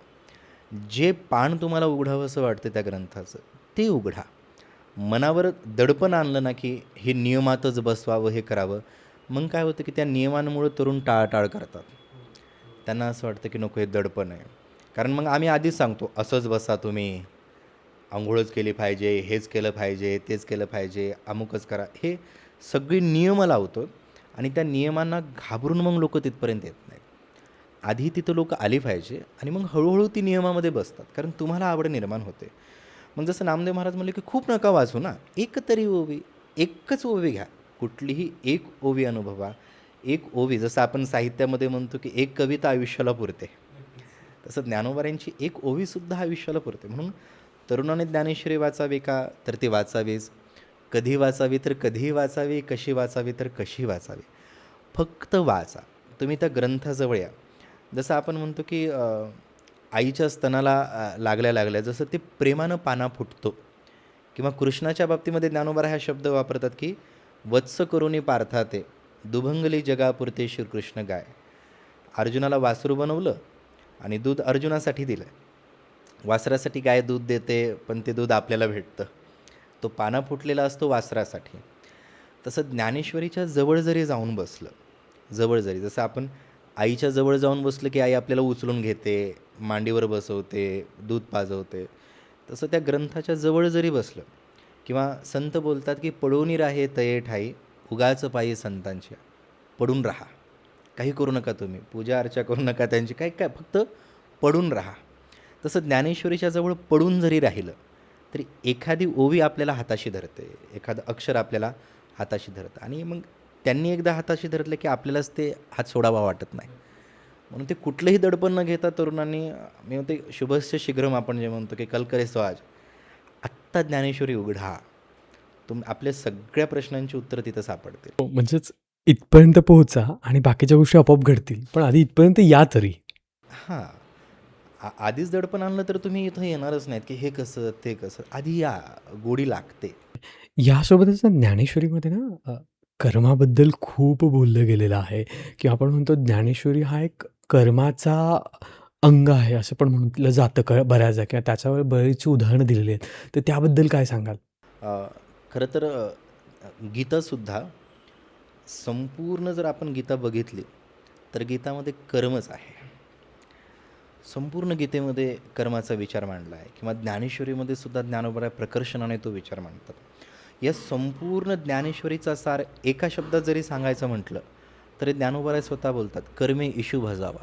जे पान तुम्हाला उघडावंसं वाटतं त्या ग्रंथाचं ते उघडा. मनावर दडपण आणलं ना की हे नियमातच बसवावं, हे करावं, मग काय होतं की त्या नियमांमुळे तरुण टाळाटाळ करतात. त्यांना असं वाटतं की नको, हे दडपण आहे. कारण मग आम्ही आधीच सांगतो असंच बसा तुम्ही, आंघोळच केली पाहिजे, हेच केलं पाहिजे, तेच केलं पाहिजे, अमुकच करा, हे सगळी नियमं लावतो. आणि त्या नियमांना घाबरून मग लोक तिथपर्यंत येत नाहीत. आधी तिथं लोक आली पाहिजे आणि मग हळूहळू ती नियमामध्ये बसतात, कारण तुम्हाला आवड निर्माण होते. मग जसं नामदेव महाराज म्हणले की खूप नका वाचू ना, एक तरी ओवी, एकच ओवी घ्या, कुठलीही एक ओवी अनुभवा. एक ओवी, जसं आपण साहित्यामध्ये म्हणतो की एक कविता आयुष्याला पुरते, तसं ज्ञानोबारांची एक ओवीसुद्धा आयुष्याला पुरते. म्हणून तरुणाने ज्ञानेश्वरी वाचावी का, तर ती वाचावीच. कधी वाचावी तर कधीही वाचावी, कशी वाचावी तर कशी वाचावी. फक्त वाचा. तुम्ही त्या ग्रंथाजवळ या. जसं आपण म्हणतो की आईच्या स्तनाला लागल्या लागल्या जसं ते प्रेमानं पाना फुटतो किंवा कृष्णाच्या बाबतीमध्ये ज्ञानोबा हा शब्द वापरतात की वत्स करुणी पार्थाते दुभंगली जगापुरते श्रीकृष्ण गाय. अर्जुनाला वासरू बनवलं आणि दूध अर्जुनासाठी दिलं. वासरासाठी गाय दूध देते, पण ते दूध आपल्याला भेटतं. तो पाना फुटलेला असतो वासरासाठी. तसं ज्ञानेश्वरीच्या जवळ जरी जाऊन बसलं, जवळ जरी, जसं आपण आईच्या जवळ जाऊन बसलं की आई आपल्याला उचलून घेते, मांडीवर बसवते, दूध पाजवते, तसं त्या ग्रंथाच्या जवळ जरी बसलं किंवा संत बोलतात की पडूनी राहे तये ठाई उगाच पायी संतांच्या. पडून राहा, काही करू नका, तुम्ही पूजा अर्चा करू नका त्यांची, काय काय फक्त पडून राहा. तसं ज्ञानेश्वरीच्या जवळ पडून जरी राहिलं तरी एखादी ओवी आपल्याला हाताशी धरते, एखादं अक्षर आपल्याला हाताशी धरतं आणि मग त्यांनी एकदा हाताशी धरलं की आपल्यालाच ते हात सोडावा वाटत नाही. म्हणून ते कुठलंही दडपण न घेता तरुणांनी, मी म्हणते शुभस्य शीघ्रम, आपण जे म्हणतो की कल करे सो आज, आत्ता ज्ञानेश्वरी उघडा, आपल्या सगळ्या प्रश्नांची उत्तरं तिथं सापडतील. हो, म्हणजेच इथपर्यंत पोहोचा आणि बाकीच्या गोष्टी आपोआप घडतील. पण आधी इथपर्यंत या तरी. हां, आधीच दडपण आणलं तर तुम्ही इथं येणारच नाहीत की हे कसं ते कसं. आधी या, गोडी लागते. यासोबतच ना ज्ञानेश्वरीमध्ये ना कर्माबद्दल खूप बोललं गेलेलं आहे, की आपण म्हणतो ज्ञानेश्वरी हा एक कर्माचा अंग आहे असं पण म्हटलं जातं बऱ्याचदा, किंवा त्याच्यावर बरीचशी उदाहरणं दिलेली आहेत. तर त्याबद्दल काय सांगाल? खरं तर गीतासुद्धा संपूर्ण जर आपण गीता बघितली तर गीतामध्ये कर्मच आहे. संपूर्ण गीतेमध्ये कर्माचा विचार मांडला आहे किंवा ज्ञानेश्वरीमध्ये सुद्धा ज्ञानोबा प्रकर्षणाने तो विचार मांडतात. या संपूर्ण ज्ञानेश्वरीचा सार एका शब्दात जरी सांगायचं म्हटलं तरी ज्ञानोबा स्वतः बोलतात कर्मे इशू भजावा.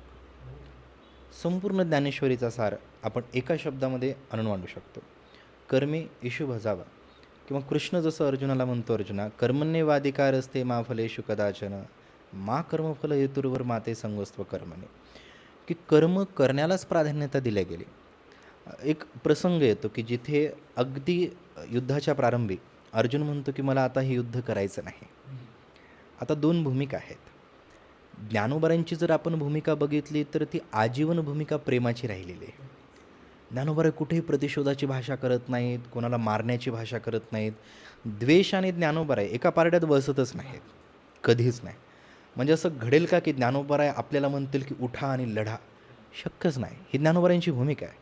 संपूर्ण ज्ञानेश्वरीचा सार आपण एका शब्दामध्ये आणून मांडू शकतो, कर्मे इशू भजावा. किंवा कृष्ण जसं अर्जुनाला म्हणतो, अर्जुना कर्मण्येवाधिकार असते मा फलेषु कदाचन मा कर्मफल हेतुर्वर माते संगस्त्व कर्मणे, की कर्म करण्यालाच प्राधान्यता दिल्या गेली. एक प्रसंग येतो की जिथे अगदी युद्धाच्या प्रारंभी अर्जुन म्हणतो की मला आता हे युद्ध करायचं नाही. आता दोन भूमिका आहेत. ज्ञानोबारांची जर आपण भूमिका बघितली तर ती आजीवन भूमिका प्रेमाची राहिलेली आहे. ज्ञानोबा कुठेही प्रतिशोधाची भाषा करत नाहीत, कोणाला मारण्याची भाषा करत नाहीत. द्वेष आणि ज्ञानोबा एका पारड्यात बसतच नाहीत, कधीच नाही. म्हणजे असं घडेल का की ज्ञानोबा आपल्याला म्हणतील की उठा आणि लढा? शक्यच नाही. ही ज्ञानोबारांची भूमिका आहे.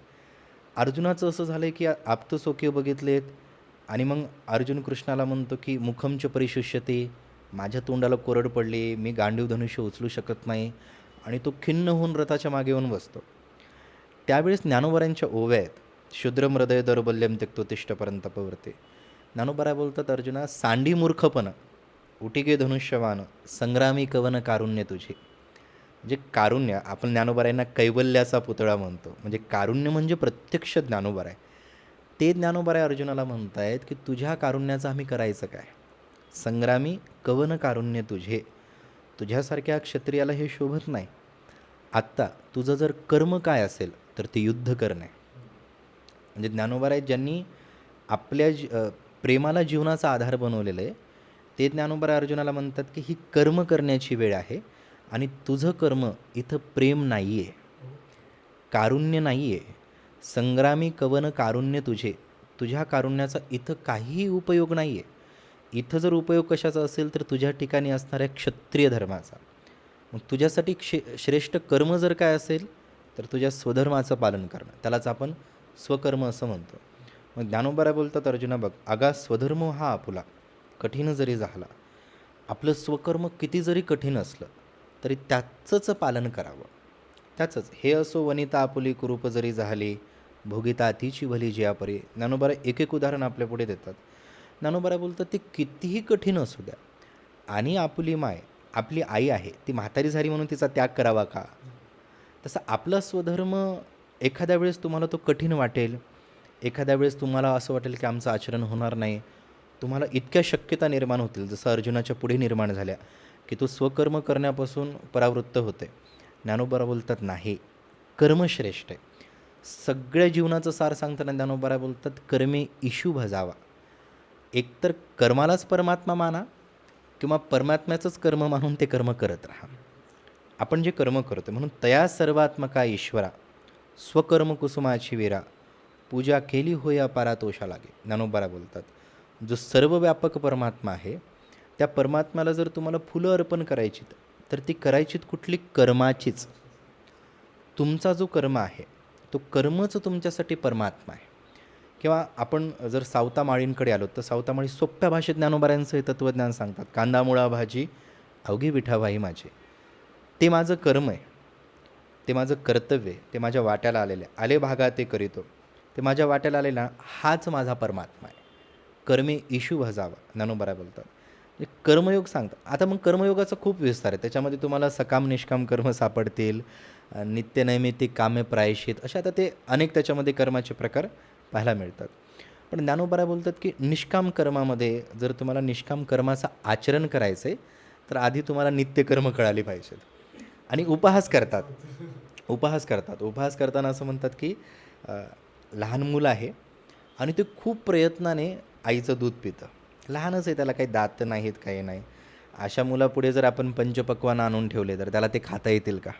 अर्जुनाचं असं झालं की आप्तसोके बघितलेत आणि मग अर्जुन कृष्णाला म्हणतो की मुखमच परिशुष्यते, माझ्या तोंडाला कोरड पडली, मी गांडीव धनुष्य उचलू शकत नाही, आणि तो खिन्न होऊन रथाच्या मागे येऊन बसतो. त्यावेळेस ज्ञानोबारांच्या ओव्या आहेत, शूद्रम हृदय दौर्बल्यम त्यक्तोत्तिष्ठपर्यंत पवरते. ज्ञानोबा बोलतात, अर्जुना सांडी मूर्खपण उटिके धनुष्यवान संग्रामी कवन कारुण्य तुझे. म्हणजे कारुण्य, आपण ज्ञानोबारांना कैवल्याचा पुतळा म्हणतो, म्हणजे कारुण्य म्हणजे प्रत्यक्ष ज्ञानोबा आहे. ते ज्ञानोबा अर्जुनाला म्हणतायत की तुझ्या कारुण्याचं आम्ही करायचं काय? संग्रामी कवन कारुण्य तुझे, तुझ्यासारख्या क्षत्रियाला हे शोभत नाही. आत्ता तुझं जर कर्म काय असेल तर ते युद्ध करणे. म्हणजे ज्ञानोबा आहेत ज्यांनी आपल्या प्रेमाला जीवनाचा आधार बनवलेलं आहे. ते ज्ञानोबा अर्जुनाला म्हणतात की ही कर्म करण्याची वेळ आहे आणि तुझं कर्म इथं प्रेम नाही आहे, कारुण्य नाही आहे. संग्रामी कवन कारुण्य तुझे, तुझ्या कारुण्याचा इथं काहीही उपयोग नाही आहे. इथं जर उपयोग कशाचा असेल तर तुझ्या ठिकाणी असणाऱ्या क्षत्रिय धर्माचा. मग तुझ्यासाठी श्रेष्ठ कर्म जर काय असेल तर तुझ्या स्वधर्माचं पालन करणं, त्यालाच आपण स्वकर्म असं म्हणतो. मग ज्ञानोबा बोलतात, अर्जुना बघ, अगा स्वधर्म हा आपुला कठीण जरी झाला, आपलं स्वकर्म किती जरी कठीण असलं तरी त्याचंच पालन करावं, त्याचंच. हे असो वनिता आपुली कुरूप जरी झाली, भोगिता तिची भली जियापरी. ज्ञानोबा एक एक उदाहरण आपल्या पुढे देतात. ज्ञानोबा बोलतात ते कितीही कठीण असू द्या, आणि आपुली माय आपली आई आहे, ती म्हातारी झाली म्हणून तिचा त्याग करावा का? तसं आपला स्वधर्म एखाद्या वेळेस तुम्हाला तो कठीण वाटेल, एखाद्या वेळेस तुम्हाला असं वाटेल की आमचं आचरण होणार नाही, तुम्हाला इतक्या शक्यता निर्माण होतील जसं अर्जुनाच्या पुढे निर्माण झाल्या की तो स्वकर्म करण्यापासून परावृत्त होते. ज्ञानोबा बोलतात नाही, कर्म श्रेष्ठ आहे. सगळ्या जीवनाचं सार सांगताना ज्ञानोबा बोलतात कर्मे इशू भजावा. एकतर कर्मालाच परमात्मा माना किंवा परमात्म्याचंच कर्म मानून ते कर्म करत राहा. आपण जे कर्म करतो म्हणून तया सर्वात्मका ईश्वरा स्वकर्म कुसुमाची वीरा पूजा केली होय अपारा तोषा लागे. ज्ञानोबा बोलतात, जो सर्वव्यापक परमात्मा आहे, त्या परमात्म्याला जर तुम्हाला फुलं अर्पण करायचीत, तर ती करायचीत कुठली? कर्माचीच. तुमचा जो कर्म आहे, तो कर्मच तुमच्यासाठी परमात्मा आहे. किंवा आपण जर सावता माळींकडे आलो, तर सावता माळी सोप्या भाषेत ज्ञानोबाऱ्यांचं हे तत्त्वज्ञान सांगतात. कांदा मुळा भाजी अवघी विठाबाई माझी. ते माझं कर्म आहे, ते माझं कर्तव्य आहे, ते माझ्या वाट्याला आलेलं आहे. आले भागा ते करीतो, ते माझ्या वाट्याला आलेला हाच माझा परमात्मा आहे. कर्मे इशू भजावा, ज्ञानोबा बोलतात. म्हणजे कर्मयोग सांगतात. आता मग कर्मयोगाचा खूप विस्तार आहे. त्याच्यामध्ये तुम्हाला सकाम निष्काम कर्म सापडतील, नित्यनैमित्तिक कामे प्रायश्चित, अशा आता ते अनेक त्याच्यामध्ये कर्माचे प्रकार पाहायला मिळतात. पण ज्ञानोबा बोलतात की निष्काम कर्मामध्ये जर तुम्हाला निष्काम कर्माचं आचरण करायचं आहे, तर आधी तुम्हाला नित्यकर्म कळाली पाहिजेत. आणि उपहास करतात. उपहास करताना असं म्हणतात की लहान मुलं आहे आणि ते खूप प्रयत्नाने आईचं दूध पितं. लहानच आहे, त्याला काही दात नाहीत, काही नाही. अशा मुलापुढे जर आपण पंचपक्वान्न आणून ठेवले, तर त्याला ते खाता येतील का?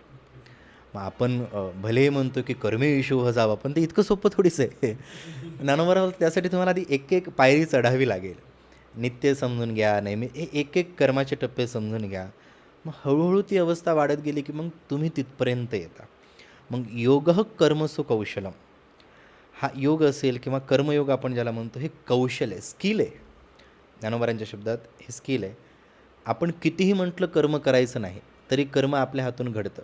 मग आपण भलेही म्हणतो की कर्मे इशू जावा, पण ते इतकं सोपं थोडीच आहे. ज्ञानोबा त्यासाठी तुम्हाला आधी एक एक पायरी चढावी लागेल. नित्य समजून घ्या, नेहमी हे एक एक कर्माचे टप्पे समजून घ्या. मग हळूहळू ती अवस्था वाढत गेली की मग तुम्ही तिथपर्यंत येता. मग योगः कर्मसु कौशलम, हा योग असेल किंवा कर्मयोग आपण ज्याला म्हणतो, हे कौशल्य आहे, स्किल आहे. ज्ञानोबारांच्या शब्दात हे स्किल आहे. आपण कितीही म्हटलं कर्म करायचं नाही, तरी कर्म आपल्या हातून घडतं.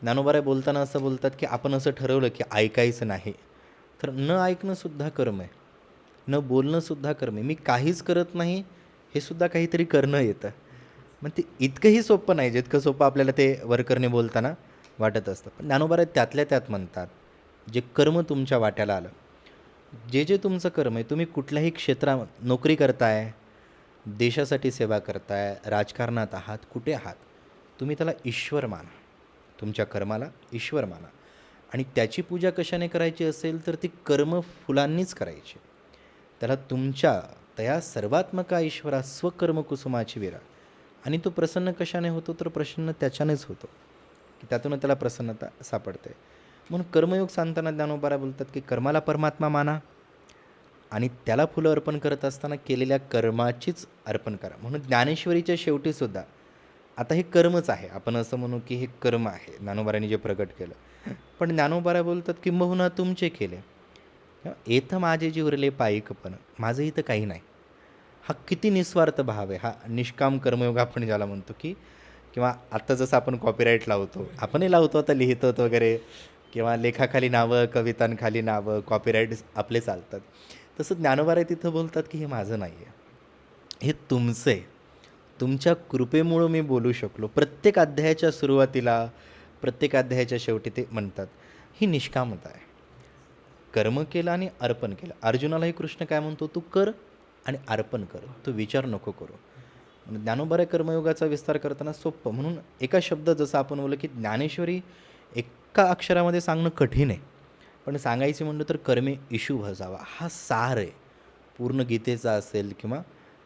ज्ञानोबा बोलताना असं बोलतात की आपण असं ठरवलं की ऐकायचं नाही, तर न ऐकणंसुद्धा कर्म आहे, न बोलणंसुद्धा कर्म आहे. मी काहीच करत नाही, हे सुद्धा काहीतरी करणं येतं. मग ते इतकंही सोपं नाही जितकं सोपं आपल्याला ते वरकरणे बोलताना वाटत असतं. पण ज्ञानोबा त्यातल्या त्यात म्हणतात, जे कर्म तुमच्या वाट्याला आलं, जे तुमचं कर्म आहे, तुम्ही कुठल्याही क्षेत्रात नोकरी करताय, देशासाठी सेवा करताय, राजकारणात आहात, कुठे आहात, तुम्ही त्याला ईश्वर माना. तुमच्या कर्माला ईश्वर माना. आणि त्याची पूजा कशाने करायची असेल, तर ती कर्म फुलांनीच करायची. त्याला तुमच्या तया सर्वात्मका ईश्वरा स्वकर्म कुसुमाची विरा. आणि तो प्रसन्न कशाने होतो, तर प्रसन्न त्याच्यानेच होतो, की त्यातून त्याला प्रसन्नता सापडते. म्हणून कर्मयोग सांगताना ज्ञानोबा बोलतात की कर्माला परमात्मा माना आणि त्याला फुलं अर्पण करत असताना केलेल्या कर्माचीच अर्पण करा. म्हणून ज्ञानेश्वरीच्या शेवटीसुद्धा आता हे कर्मच आहे, आपण असं म्हणू की हे कर्म आहे ज्ञानोबारांनी जे प्रकट केलं. पण ज्ञानोबा बोलतात की बहुना तुमचे केले, येथ माझे जे उरले पायिकपण, माझं इथं काही नाही. हा किती निस्वार्थ भाव आहे. हा निष्काम कर्मयोग आपण ज्याला म्हणतो की, किंवा आत्ता जसं आपण कॉपीराईट लावतो, आपणही लावतो आता लिहितो वगैरे, किंवा लेखाखाली नावं, कवितांखाली नावं, कॉपीराईट आपले चालतात. तसं ज्ञानोबा तिथं बोलतात की हे माझं नाही आहे, हे तुमचं आहे. तुमच्या कृपेमुळं मी बोलू शकलो. प्रत्येक अध्यायाच्या सुरुवातीला, प्रत्येक अध्यायाच्या शेवटी ते म्हणतात, ही निष्कामता आहे. कर्म केलं आणि अर्पण केलं. अर्जुनालाही कृष्ण काय म्हणतो, तू कर आणि अर्पण कर, तो विचार नको करू. ज्ञानोबा कर्मयोगाचा विस्तार करताना सोपं म्हणून एका शब्द, जसं आपण बोललं की ज्ञानेश्वरी एका अक्षरामध्ये सांगणं कठीण आहे, पण सांगायचं म्हणलं तर कर्मे इशू भजावा, हा सार आहे. पूर्ण गीतेचा असेल किंवा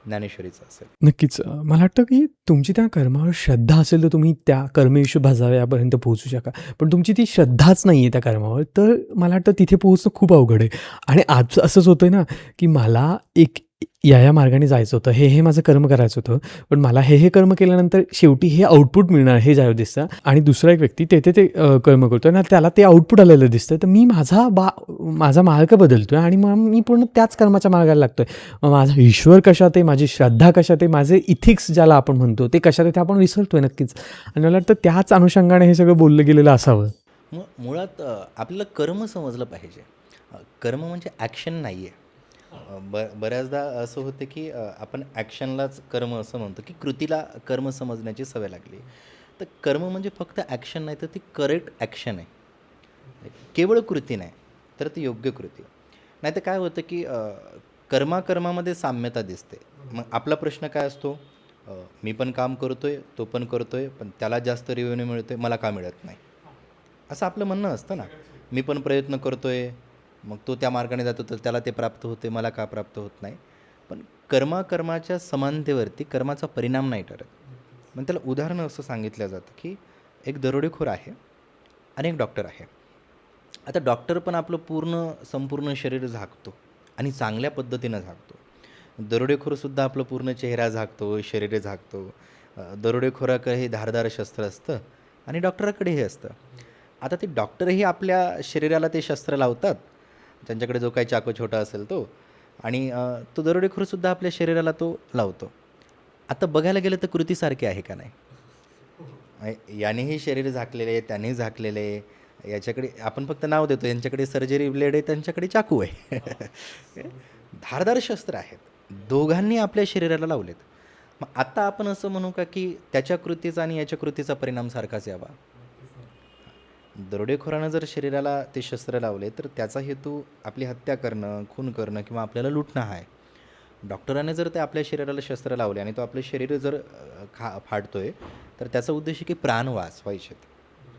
ज्ञानेश्वरीचा असेल. नक्कीच. मला वाटतं की तुमची त्या कर्मावर श्रद्धा असेल तर तुम्ही त्या कर्मेषु भजाव्या यापर्यंत पोहोचू शका. पण तुमची ती श्रद्धाच नाही आहे त्या कर्मावर, तर मला वाटतं तिथे पोहोचणं खूप अवघड आहे. आणि आज असंच होतं आहे ना, की मला एक या मार्गाने जायचं होतं, हे माझं कर्म करायचं होतं, पण मला हे कर्म केल्यानंतर शेवटी हे आउटपुट मिळणार हे ज्यावेळी दिसतं, आणि दुसरा एक व्यक्ती ते कर्म करतो आणि त्याला ते आउटपुट आलेलं दिसतं, तर मी माझा मार्ग बदलतो आहे आणि मग मी पूर्ण त्याच कर्माच्या मार्गाला लागतो आहे. मग माझा ईश्वर कशात आहे, माझी श्रद्धा कशात आहे, माझे इथिक्स ज्याला आपण म्हणतो ते कशात आहे, ते आपण विसरतो आहे नक्कीच. आणि मला वाटतं त्याच अनुषंगाने हे सगळं बोललं गेलेलं असावं. मुळात आपल्याला कर्म समजलं पाहिजे. कर्म म्हणजे ॲक्शन नाही आहे. बऱ्याचदा असं होतं की आपण ॲक्शनलाच कर्म असं म्हणतो, की कृतीला कर्म समजण्याची सवय लागली. तर कर्म म्हणजे फक्त ॲक्शन नाही, तर ती करेक्ट ॲक्शन आहे. केवळ कृती नाही, तर ती योग्य कृती. नाही तर काय होतं की कर्मामध्ये साम्यता दिसते. मग आपला प्रश्न काय असतो, मी पण काम करतो आहे, तो पण करतो आहे, पण त्याला जास्त रेव्हेन्यू मिळतो आहे, मला का मिळत नाही, असं आपलं म्हणणं असतं ना. मी पण प्रयत्न करतो आहे, मग तो त्या मार्गाने जातो, तर त्याला ते प्राप्त होते, मला का प्राप्त होत नाही. पण कर्माच्या समानतेवरती कर्माचा परिणाम नाही ठरत. मग त्याला उदाहरणं असं सांगितलं जातं की एक दरोडेखोर आहे आणि एक डॉक्टर आहे. आता डॉक्टर पण आपलं संपूर्ण शरीर झाकतो आणि चांगल्या पद्धतीनं झाकतो. दरोडेखोरसुद्धा आपलं पूर्ण चेहरा झाकतो, शरीर झाकतो. दरोडेखोराकडे हे धारदार शस्त्र असतं आणि डॉक्टराकडे हे असतं. आता ते डॉक्टरही आपल्या शरीराला ते शस्त्र लावतात, त्यांच्याकडे जो काही चाकू छोटा असेल तो, आणि तो दरोडेखोरसुद्धा आपल्या शरीराला तो लावतो. आता बघायला गेलं तर कृतीसारखे आहे का नाही? यानेही शरीर झाकलेले आहे, त्यानेही झाकलेले आहे. याच्याकडे आपण फक्त नाव देतो, यांच्याकडे सर्जरी ब्लेड आहे, त्यांच्याकडे चाकू आहे. धारदार शस्त्र आहेत. दोघांनी आपल्या शरीराला लावलेत. मग आता आपण असं म्हणू का की त्याच्या कृतीचा आणि याच्या कृतीचा परिणाम सारखाच यावा? दरोडेखोरानं जर शरीराला ते शस्त्र लावले तर त्याचा हेतू आपली हत्या करणं, खून करणं किंवा आपल्याला लुटणं आहे. डॉक्टराने जर ते आपल्या शरीराला शस्त्र लावले आणि तो आपलं शरीर जर फाडतोय, तर त्याचा उद्देश आहे की प्राण वाचवायचेत.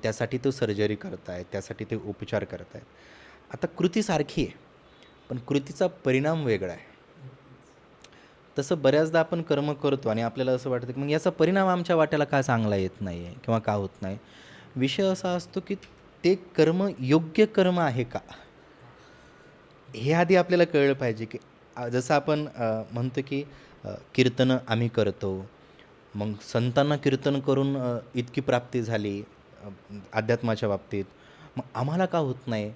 त्यासाठी तो सर्जरी करतायत, त्यासाठी ते उपचार करतायत. आता कृती सारखी आहे, पण कृतीचा परिणाम वेगळा आहे. तसं बऱ्याचदा आपण कर्म करतो आणि आपल्याला असं वाटतं की मग याचा परिणाम आमच्या वाट्याला का चांगला येत नाही आहे किंवा का होत नाही. विषय असा असतो की ते कर्म योग्य कर्म आहे का, हे आधी आपल्याला कळलं पाहिजे. की जसं आपण म्हणतो की कीर्तनं आम्ही करतो, मग संतांना कीर्तन करून इतकी प्राप्ती झाली अध्यात्माच्या बाबतीत, मग आम्हाला का होत नाही?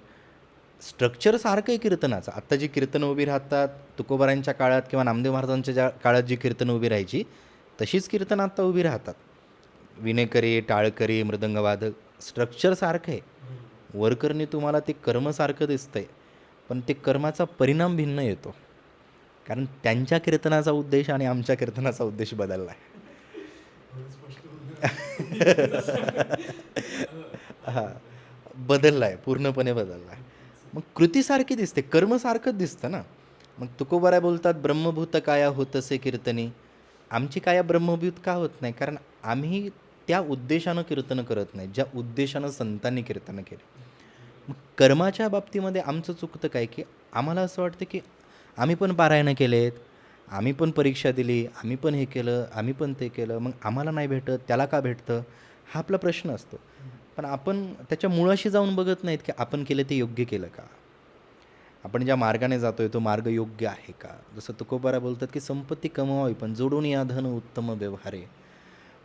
स्ट्रक्चर सारखं आहे कीर्तनाचं. आत्ता जी कीर्तनं उभी राहतात तुकोबारायांच्या काळात किंवा नामदेव महाराजांच्या ज्या काळात जी कीर्तनं उभी राहायची, तशीच कीर्तनं आत्ता उभी राहतात. विणेकरी, टाळकरी, मृदंगवादक, स्ट्रक्चर सारखं आहे. वरकरणी तुम्हाला ते कर्मसारखं दिसतंय, पण ते कर्माचा परिणाम भिन्न येतो. कारण त्यांच्या कीर्तनाचा उद्देश आणि आमच्या कीर्तनाचा उद्देश बदलला आहे. हां, बदलला आहे, पूर्णपणे बदलला आहे. मग कृतीसारखी दिसते, कर्मसारखंच दिसतं ना. मग तुकोबाराय बोलतात, ब्रह्मभूत काया होतसे कीर्तनी. आमची काया ब्रह्मभूत का होत नाही? कारण आम्ही त्या उद्देशानं कीर्तनं करत नाही, ज्या उद्देशानं संतांनी कीर्तनं केली. मग कर्माच्या बाबतीमध्ये आमचं चुकतं काय, की आम्हाला असं वाटतं की आम्ही पण पारायणं केलेत, आम्ही पण परीक्षा दिली, आम्ही पण हे केलं, आम्ही पण ते केलं, मग आम्हाला नाही भेटत, त्याला का भेटतं? हा आपला प्रश्न असतो. पण आपण त्याच्या मुळाशी जाऊन बघत नाहीत की आपण केलं ते योग्य केलं का? आपण ज्या मार्गाने जातोय तो मार्ग योग्य आहे का? जसं तुकोबारा बोलतात की संपत्ती कमवावी पण जोडून या धन उत्तम व्यवहारे.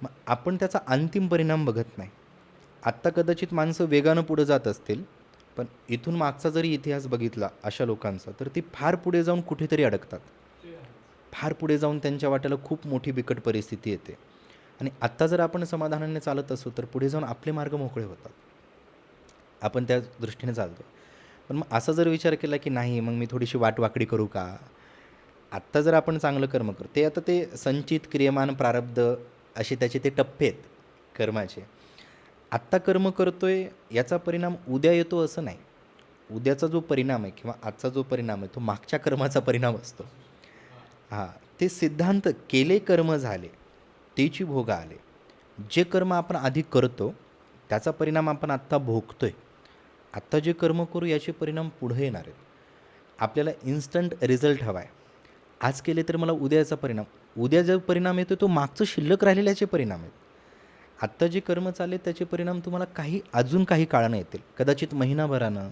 मग आपण त्याचा अंतिम परिणाम बघत नाही. आत्ता कदाचित माणसं वेगानं पुढे जात असतील, पण इथून मागचा जरी इतिहास बघितला अशा लोकांचा, तर ती फार पुढे जाऊन कुठेतरी अडकतात. फार पुढे जाऊन त्यांच्या वाट्याला खूप मोठी बिकट परिस्थिती येते. आणि आत्ता जर आपण समाधानाने चालत असू तर पुढे जाऊन आपले मार्ग मोकळे होतात. आपण त्या दृष्टीने चालतो. पण मग असा जर विचार केला की नाही, मग मी थोडीशी वाटवाकडी करू का? आत्ता जर आपण चांगलं कर्म करू, ते आता ते संचित, क्रियमान, प्रारब्ध असे त्याचे ते टप्पे आहेत कर्माचे. आत्ता कर्म करतोय याचा परिणाम उद्या येतो असं नाही. उद्याचा जो परिणाम आहे किंवा आजचा जो परिणाम आहे तो मागच्या कर्माचा परिणाम असतो. हां, ते सिद्धांत केले कर्म झाले, तेची भोग आले. जे कर्म आपण आधी करतो त्याचा परिणाम आपण आत्ता भोगतोय. आत्ता जे कर्म करू याचे परिणाम पुढे येणार आहेत. आपल्याला इन्स्टंट रिझल्ट हवा आहे. आज केले तर मला उद्याचा परिणाम, उद्या जो परिणाम येतो तो मागचं शिल्लक राहिलेल्याचे परिणाम आहेत. आत्ता जे कर्म चालले त्याचे परिणाम तुम्हाला अजून काही काळानं येतील. कदाचित महिनाभरानं,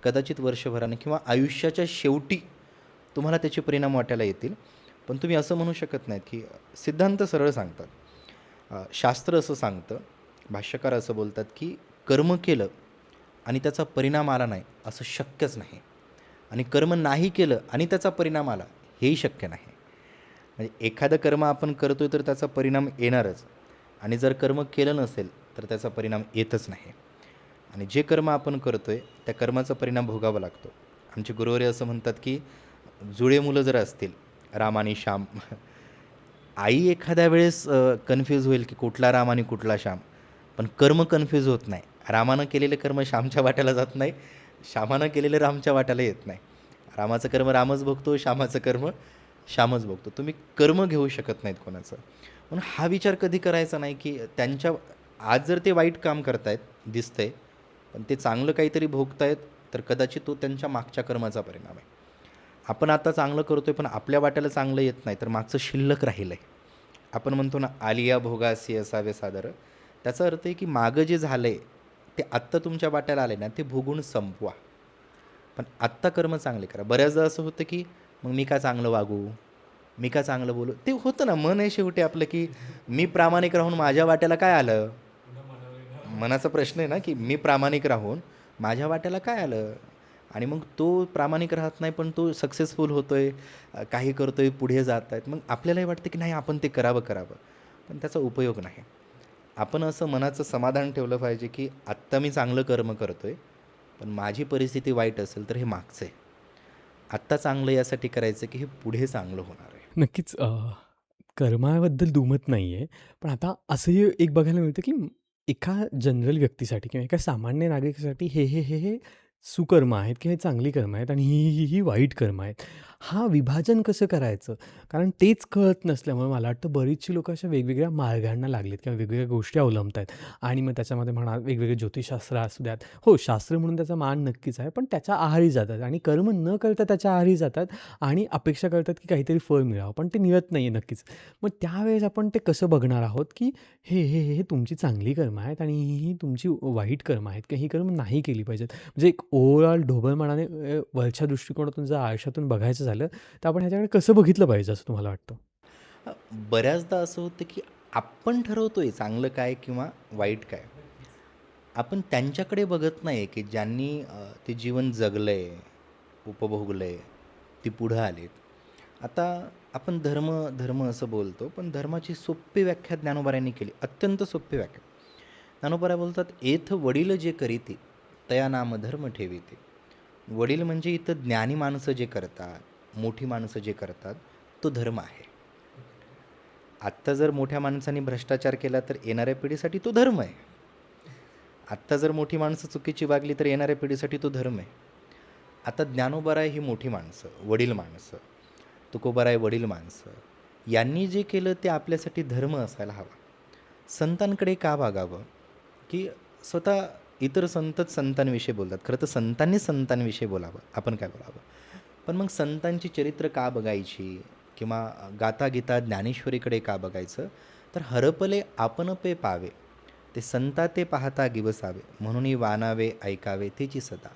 कदाचित वर्षभरानं किंवा आयुष्याच्या शेवटी तुम्हाला त्याचे परिणाम वाटायला येतील. पण तुम्ही असं म्हणू शकत नाहीत की सिद्धांत सरळ सांगतात. शास्त्र असं सांगतं, भाष्यकार असं बोलतात की कर्म केलं आणि त्याचा परिणाम आला नाही असं शक्यच नाही. आणि कर्म नाही केलं आणि त्याचा परिणाम आला हेही शक्य नाही. म्हणजे एखादं कर्म आपण करतो आहे तर त्याचा परिणाम येणारच, आणि जर कर्म केलं नसेल तर त्याचा परिणाम येतच नाही. आणि जे कर्म आपण करतो आहे त्या कर्माचा परिणाम भोगावा लागतो. आमचे गुरुवारी असं म्हणतात की जुळे मुलं जर असतील, राम आणि श्याम, आई एखाद्या वेळेस कन्फ्यूज होईल की कुठला राम आणि कुठला श्याम, पण कर्म कन्फ्यूज होत नाही. रामानं केलेले कर्म श्यामच्या वाट्याला जात नाही, श्यामानं केलेले रामच्या वाट्याला येत नाही. रामाचं कर्म रामच भोगतो, श्यामाचं कर्म श्यामच भोगतो. तुम्ही कर्म घेऊ शकत नाहीत कोणाचं. म्हणून हा विचार कधी करायचा नाही की त्यांच्या आज जर ते वाईट काम करतायत दिसतंय, पण ते चांगलं काहीतरी भोगतायत, तर कदाचित तो त्यांच्या मागच्या कर्माचा परिणाम आहे. आपण आता चांगलं करतोय पण आपल्या वाट्याला चांगलं येत नाही, तर मागचं शिल्लक राहिलं आहे. आपण म्हणतो ना आलिया भोगासी असावे सादर, त्याचा अर्थ आहे की मागं जे झालं आहे ते आत्ता तुमच्या वाट्याला आले ना, ते भोगून संपवा. पण आत्ता कर्म चांगले करा. बऱ्याचदा असं होतं की मग मी का चांगलं वागू, मी का चांगलं बोलू, ते होतं ना, मन आहे शेवटी आपलं की मी प्रामाणिक राहून माझ्या वाट्याला काय आलं. मनाचा प्रश्न आहे ना, की मी प्रामाणिक राहून माझ्या वाट्याला काय आलं. आणि मग तो प्रामाणिक राहत नाही, पण तो सक्सेसफुल होतोय, काही करतोय, पुढे जात आहेत. मग आपल्यालाही वाटतं की नाही, आपण ते करावं करावं, पण त्याचा उपयोग नाही. आपण असं मनाचं समाधान ठेवलं पाहिजे की आत्ता मी चांगलं कर्म करतोय, पण माझी परिस्थिती वाईट असेल तर हे मागचं आहे. आत्ता चांगलं यासाठी करायचं की हे पुढे चांगलं होणार आहे. नक्कीच कर्माबद्दल दुमत नाही आहे. पण आता असंही एक बघायला मिळतं, की एका जनरल व्यक्तीसाठी किंवा एका सामान्य नागरिकासाठी हे सुकर्म आहेत किंवा हे चांगली कर्म आहेत आणि ही वाईट कर्म आहेत. हा विभाजन कसं करायचं? कारण तेच कळत नसल्यामुळे मला वाटतं बरीचशी लोकं अशा वेगवेगळ्या मार्गांना लागलीत किंवा वेगवेगळ्या गोष्टी अवलंबत आहेत आणि मग त्याच्यामध्ये म्हणा वेगवेगळे ज्योतिषशास्त्र असू द्यात. हो, शास्त्र म्हणून त्याचा मान नक्कीच आहे, पण त्याच्या आहारी जातात आणि कर्म न करता त्याच्या आहारी जातात आणि अपेक्षा करतात की काहीतरी फळ मिळावं, पण ते मिळत नाही आहे नक्कीच. मग त्यावेळेस आपण ते कसं बघणार आहोत, की हे तुमची चांगली कर्म आहेत आणि ही तुमची वाईट कर्म आहेत किंवा ही कर्म नाही केली पाहिजेत. म्हणजे एक ओव्हरऑल ढोबळमानाने वरच्या दृष्टिकोनातून जर आयुष्यातून बघायचं झालं, तर आपण ह्याच्याकडे कसं बघितलं पाहिजे असं तुम्हाला वाटतं? अ, बऱ्याचदा असं होतं की आपण ठरवतोय चांगलं काय किंवा वाईट काय. आपण त्यांच्याकडे बघत नाही की ज्यांनी ते जीवन जगलंय, उपभोगलंय, ती पुढं आलीत. आता आपण धर्म, धर्म असं बोलतो, पण धर्माची सोपी व्याख्या ज्ञानोबाऱ्यांनी केली, अत्यंत सोपी व्याख्या. ज्ञानोबाऱ्या बोलतात, "एथ वडील जे करीते, तया नाम धर्म ठेविते." वडील म्हणजे इथं ज्ञानी माणसं जे करतात, मोठी माणसं जे करतात, तो धर्म आहे. आत्ता जर मोठ्या माणसांनी भ्रष्टाचार केला तर येणाऱ्या पिढीसाठी तो धर्म आहे. आत्ता जर मोठी माणसं चुकीची वागली तर येणाऱ्या पिढीसाठी तो धर्म आहे. आता ज्ञानोबाराय ही मोठी माणसं, वडील माणसं, तुकोबाराय वडील माणसं, यांनी जे केलं ते आपल्यासाठी धर्म असायला हवा. संतांकडे का वागावं, की स्वतः इतर संतच संतांविषयी बोलतात. खरं तर संतांनी संतांविषयी बोलावं, आपण काय बोलावं. पण मग संतांची चरित्र का बघायची किंवा गाता गीता ज्ञानेश्वरीकडे का बघायचं. तर हरपले आपण पे पावे, ते संता ते पाहता गिवसावे, म्हणून वानावे ऐकावे तेची सदा.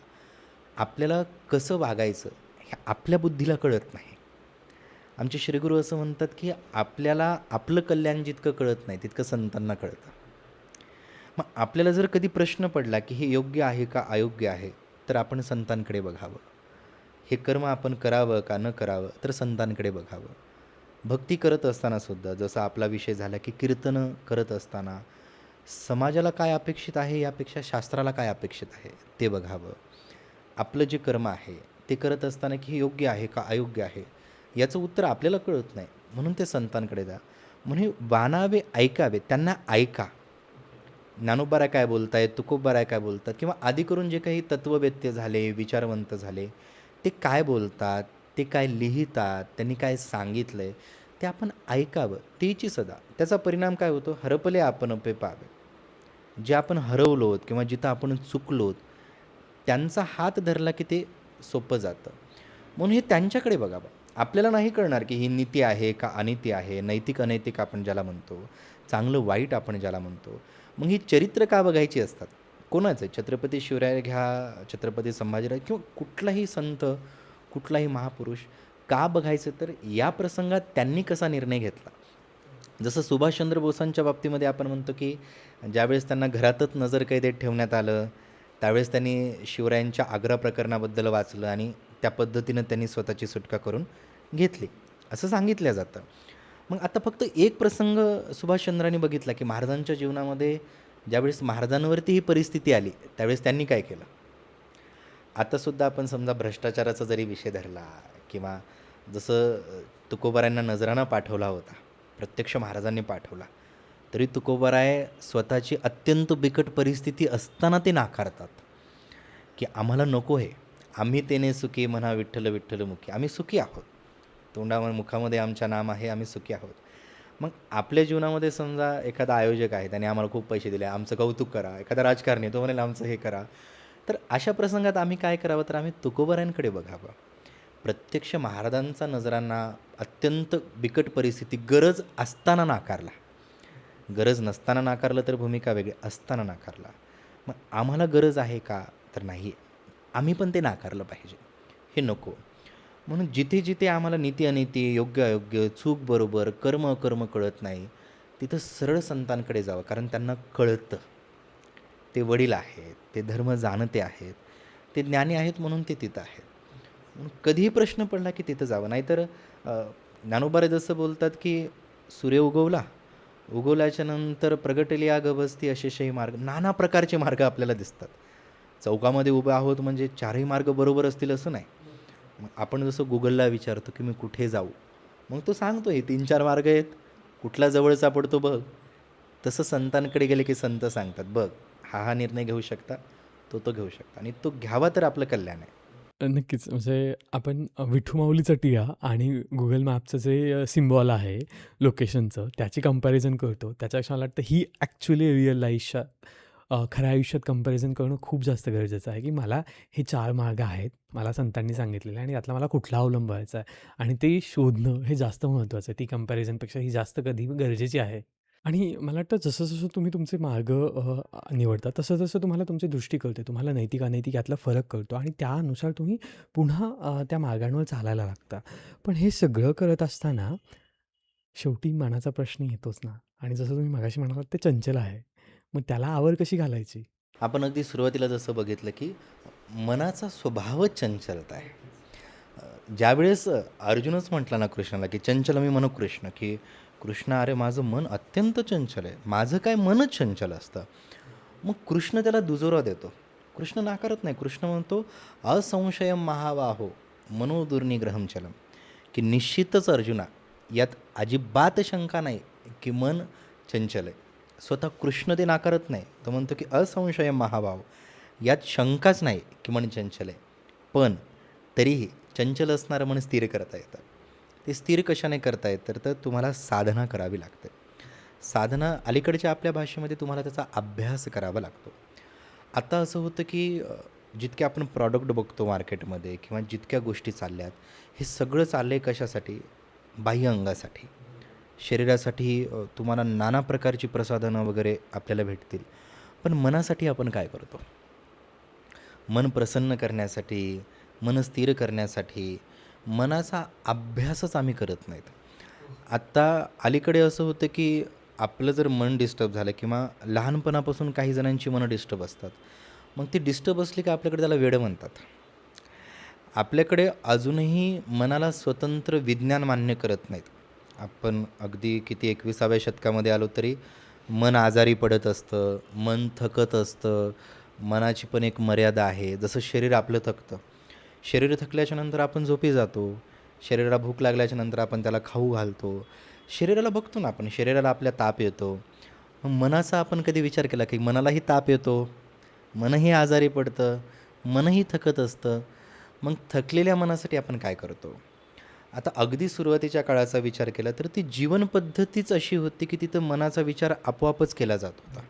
आपल्याला कसं वागायचं हे आपल्या बुद्धीला कळत नाही. आमचे श्रीगुरू असं म्हणतात की आपल्याला आपलं कल्याण जितकं कळत नाही तितकं संतांना कळतं. मग आपल्याला जर कधी प्रश्न पडला की हे योग्य आहे का अयोग्य आहे, तर आपण संतांकडे बघावं. हे कर्म आपण करावं का न करावं, तर संतांकडे बघावं. भक्ती करत असताना सुद्धा जसा आपला विषय झाला की कीर्तनं करत असताना समाजाला काय अपेक्षित आहे यापेक्षा शास्त्राला काय अपेक्षित आहे ते बघावं. आपलं जे कर्म आहे ते करत असताना की हे योग्य आहे का अयोग्य आहे याचं उत्तर आपल्याला कळत नाही, म्हणून ते संतांकडे जा. म्हणून वानावे ऐकावे, त्यांना ऐका. ज्ञानोबाराय काय बोलतायत, तुकोबाराय काय बोलतात किंवा आधी करून जे काही तत्ववेत्ते झाले, विचारवंत झाले, ते काय बोलतात, ते काय लिहितात, त्यांनी काय सांगितलं आहे, ते आपण ऐकावं. तेची सदा. त्याचा परिणाम काय होतो, हरपले आपण पे पावे. जे आपण हरवलोत किंवा जिथं आपण चुकलोत, त्यांचा हात धरला की ते सोपं जातं. म्हणून हे त्यांच्याकडे बघावं. आपल्याला नाही कळणार की ही नीती आहे का अनिती आहे, नैतिक अनैतिक आपण ज्याला म्हणतो, चांगलं वाईट आपण ज्याला म्हणतो. मग ही चरित्र का बघायची असतात? कोणाचं? छत्रपती शिवराय घ्या, छत्रपती संभाजीराज किंवा कुठलाही संत, कुठलाही महापुरुष. का बघायचं? तर या प्रसंगात त्यांनी कसा निर्णय घेतला. जसं सुभाषचंद्र बोसांच्या बाबतीमध्ये आपण म्हणतो की ज्यावेळेस त्यांना घरातच नजरकैदेत ठेवण्यात आलं, त्यावेळेस त्यांनी शिवरायांच्या आग्रा प्रकरणाबद्दल वाचलं आणि त्या पद्धतीनं त्यांनी स्वतःची सुटका करून घेतली, असं सांगितलं जातं. मग आता फक्त एक प्रसंग सुभाषचंद्रांनी बघितला की महाराजांच्या जीवनामध्ये ज्यावेळेस महाराजांवरती ही परिस्थिती आली, त्यावेळेस त्यांनी काय केलं. आतासुद्धा आपण समजा भ्रष्टाचाराचा जरी विषय धरला किंवा जसं तुकोबारायांना नजराणा पाठवला होता, प्रत्यक्ष महाराजांनी पाठवला, तरी तुकोबाराय स्वतःची अत्यंत बिकट परिस्थिती असताना ते नाकारतात की आम्हाला नको आहे. आम्ही तेने सुखी म्हणा विठ्ठल विठ्ठल मुखी. आम्ही सुखी आहोत. तोंडामध्ये मुखामध्ये आमच्या नाम आहे, आम्ही सुखी आहोत. मग आपल्या जीवनामध्ये समजा एखादा आयोजक आहे, त्याने आम्हाला खूप पैसे दिले, आमचं कौतुक करा. एखादा राजकारणी तो म्हणेल आमचं हे करा. तर अशा प्रसंगात आम्ही काय करावं, तर आम्ही तुकोबारायांकडे बघावं. प्रत्यक्ष महाराजांचा नजरांना अत्यंत बिकट परिस्थिती गरज असताना नाकारला. गरज नसताना नाकारलं तर भूमिका वेगळी, असताना नाकारला. मग आम्हाला गरज आहे का? तर नाही आहे. आम्ही पण ते नाकारलं पाहिजे. हे नको. म्हणून जिथे-जिथे आम्हाला नीती-अनीती, योग्य-अयोग्य, चूक-बरोबर, कर्म-अकर्म कळत नाही, तिथं सरळ संतांकडे जावं. कारण त्यांना कळतं. ते वडील आहेत, ते धर्म जाणते आहेत, ते ज्ञानी आहेत म्हणून ते तिथं आहेत. म्हणून कधीही प्रश्न पडला की तिथं जावं. नाहीतर ज्ञानोबा जसं बोलतात की सूर्य उगवल्याच्या नंतर प्रगटली आग बसती अशेषही मार्ग. नाना प्रकारचे मार्ग आपल्याला दिसतात. चौकामध्ये उभे आहोत म्हणजे चारही मार्ग बरोबर असतील असं नाही. मग आपण जसं Googleला विचारतो की मी कुठे जाऊ? मग तो सांगतो हे 3-4 मार्ग आहेत. कुठला जवळ सापडतो बघ. तसं संतांकडे गेले की संत सांगतात, बघ हा निर्णय घेऊ शकता, तो घेऊ शकता आणि तो घ्यावा तर आपलं कल्याण आहे. नक्कीच. म्हणजे आपण विठू माऊलीचा टिया आणि Google मॅपचं जे सिम्बॉल आहे लोकेशनचं, त्याची कंपॅरिझन करतो. त्याच्यापेक्षा मला वाटतं ही ॲक्चुअली रिअल आयुष्यात खऱ्या आयुष्यात कंपॅरिझन करणं खूप जास्त गरजेचं आहे, की मला हे 4 मार्ग आहेत, मला संतांनी सांगितलेले आणि त्यातला मला कुठला अवलंबायचा आहे आणि ते शोधणं हे जास्त महत्त्वाचं आहे. ती कंपॅरिझनपेक्षा ही जास्त कधी गरजेची आहे. आणि मला वाटतं जसं-जसं तुम्ही तुमचे मार्ग निवडता, तसं-तसं तुम्हाला तुमची दृष्टी कळते. तुम्हाला नैतिक-अनैतिक यातला फरक कळतो आणि त्यानुसार तुम्ही पुन्हा त्या मार्गांवर चालायला लागता. पण हे सगळं करत असताना शेवटी मनाचा प्रश्न येतोच ना आणि जसं तुम्ही मगाशी म्हणालात ते चंचल आहे. मग त्याला आवर कशी घालायची? आपण अगदी सुरुवातीला जसं बघितलं की मनाचा स्वभावच चंचलता आहे. ज्यावेळेस अर्जुनच म्हटला ना कृष्णाला की चंचल मन कृष्ण, की कृष्ण अरे माझं मन अत्यंत चंचल आहे. माझं काय मनच चंचल असतं. मग कृष्ण त्याला दुजोरा देतो. कृष्ण नाकारत नाही. कृष्ण म्हणतो असंशयम महाबाहो मनोदुर्निग्रहम चलम, की निश्चितच अर्जुना यात अजिबात शंका नाही की मन चंचल आहे. स्वतः कृष्ण ते नाकारत नाही. तो म्हणतो की असंशयम महाभाव यात शंकाच नाही की मन चंचल आहे. पण तरीही चंचल असणारं मन स्थिर करता येतं. ते स्थिर कशाने करता येतं तर तुम्हाला साधना करावी लागते. साधना अलीकडच्या आपल्या भाषेमध्ये तुम्हाला त्याचा अभ्यास करावा लागतो. आता असं होतं की जितके आपण प्रॉडक्ट बघतो मार्केटमध्ये किंवा जितक्या गोष्टी चालल्यात, हे सगळं चाललं आहे कशासाठी? बाह्य अंगासाठी. शरीरासाठी तुम्हाला नाना प्रकारची प्रसाधनं वगैरे आपल्याला भेटतील. पण मनासाठी आपण काय करतो? मन प्रसन्न करण्यासाठी, मन स्थिर करण्यासाठी मनाचा अभ्यासच आम्ही करत नाहीत. आत्ता अलीकडे असं होतं की आपलं जर मन डिस्टर्ब झालं किंवा लहानपणापासून काही जणांची मनं डिस्टर्ब असतात. मग ती डिस्टर्ब असली की आपल्याकडे त्याला वेडं म्हणतात. आपल्याकडे अजूनही मनाला स्वतंत्र विज्ञान मान्य करत नाहीत. आपण अगदी किती 21व्या शतकामध्ये आलो तरी मन आजारी पडत असतं, मन थकत असतं. मनाची पण एक मर्यादा आहे. जसं शरीर आपलं थकतं. शरीर थकल्याच्या नंतर आपण झोपी जातो. शरीराला भूक लागल्याच्या नंतर आपण त्याला खाऊ घालतो. शरीराला बघतो ना आपण, शरीराला आपल्या ताप येतो. मग मनाचा आपण कधी विचार केला की मनालाही ताप येतो, मनही आजारी पडतं, मनही थकत असतं. मग थकलेल्या मनासाठी आपण काय करतो? आता अगदी सुरुवातीच्या काळाचा विचार केला तर ती जीवनपद्धतीच अशी होती की तिथं मनाचा विचार आपोआपच केला जात होता.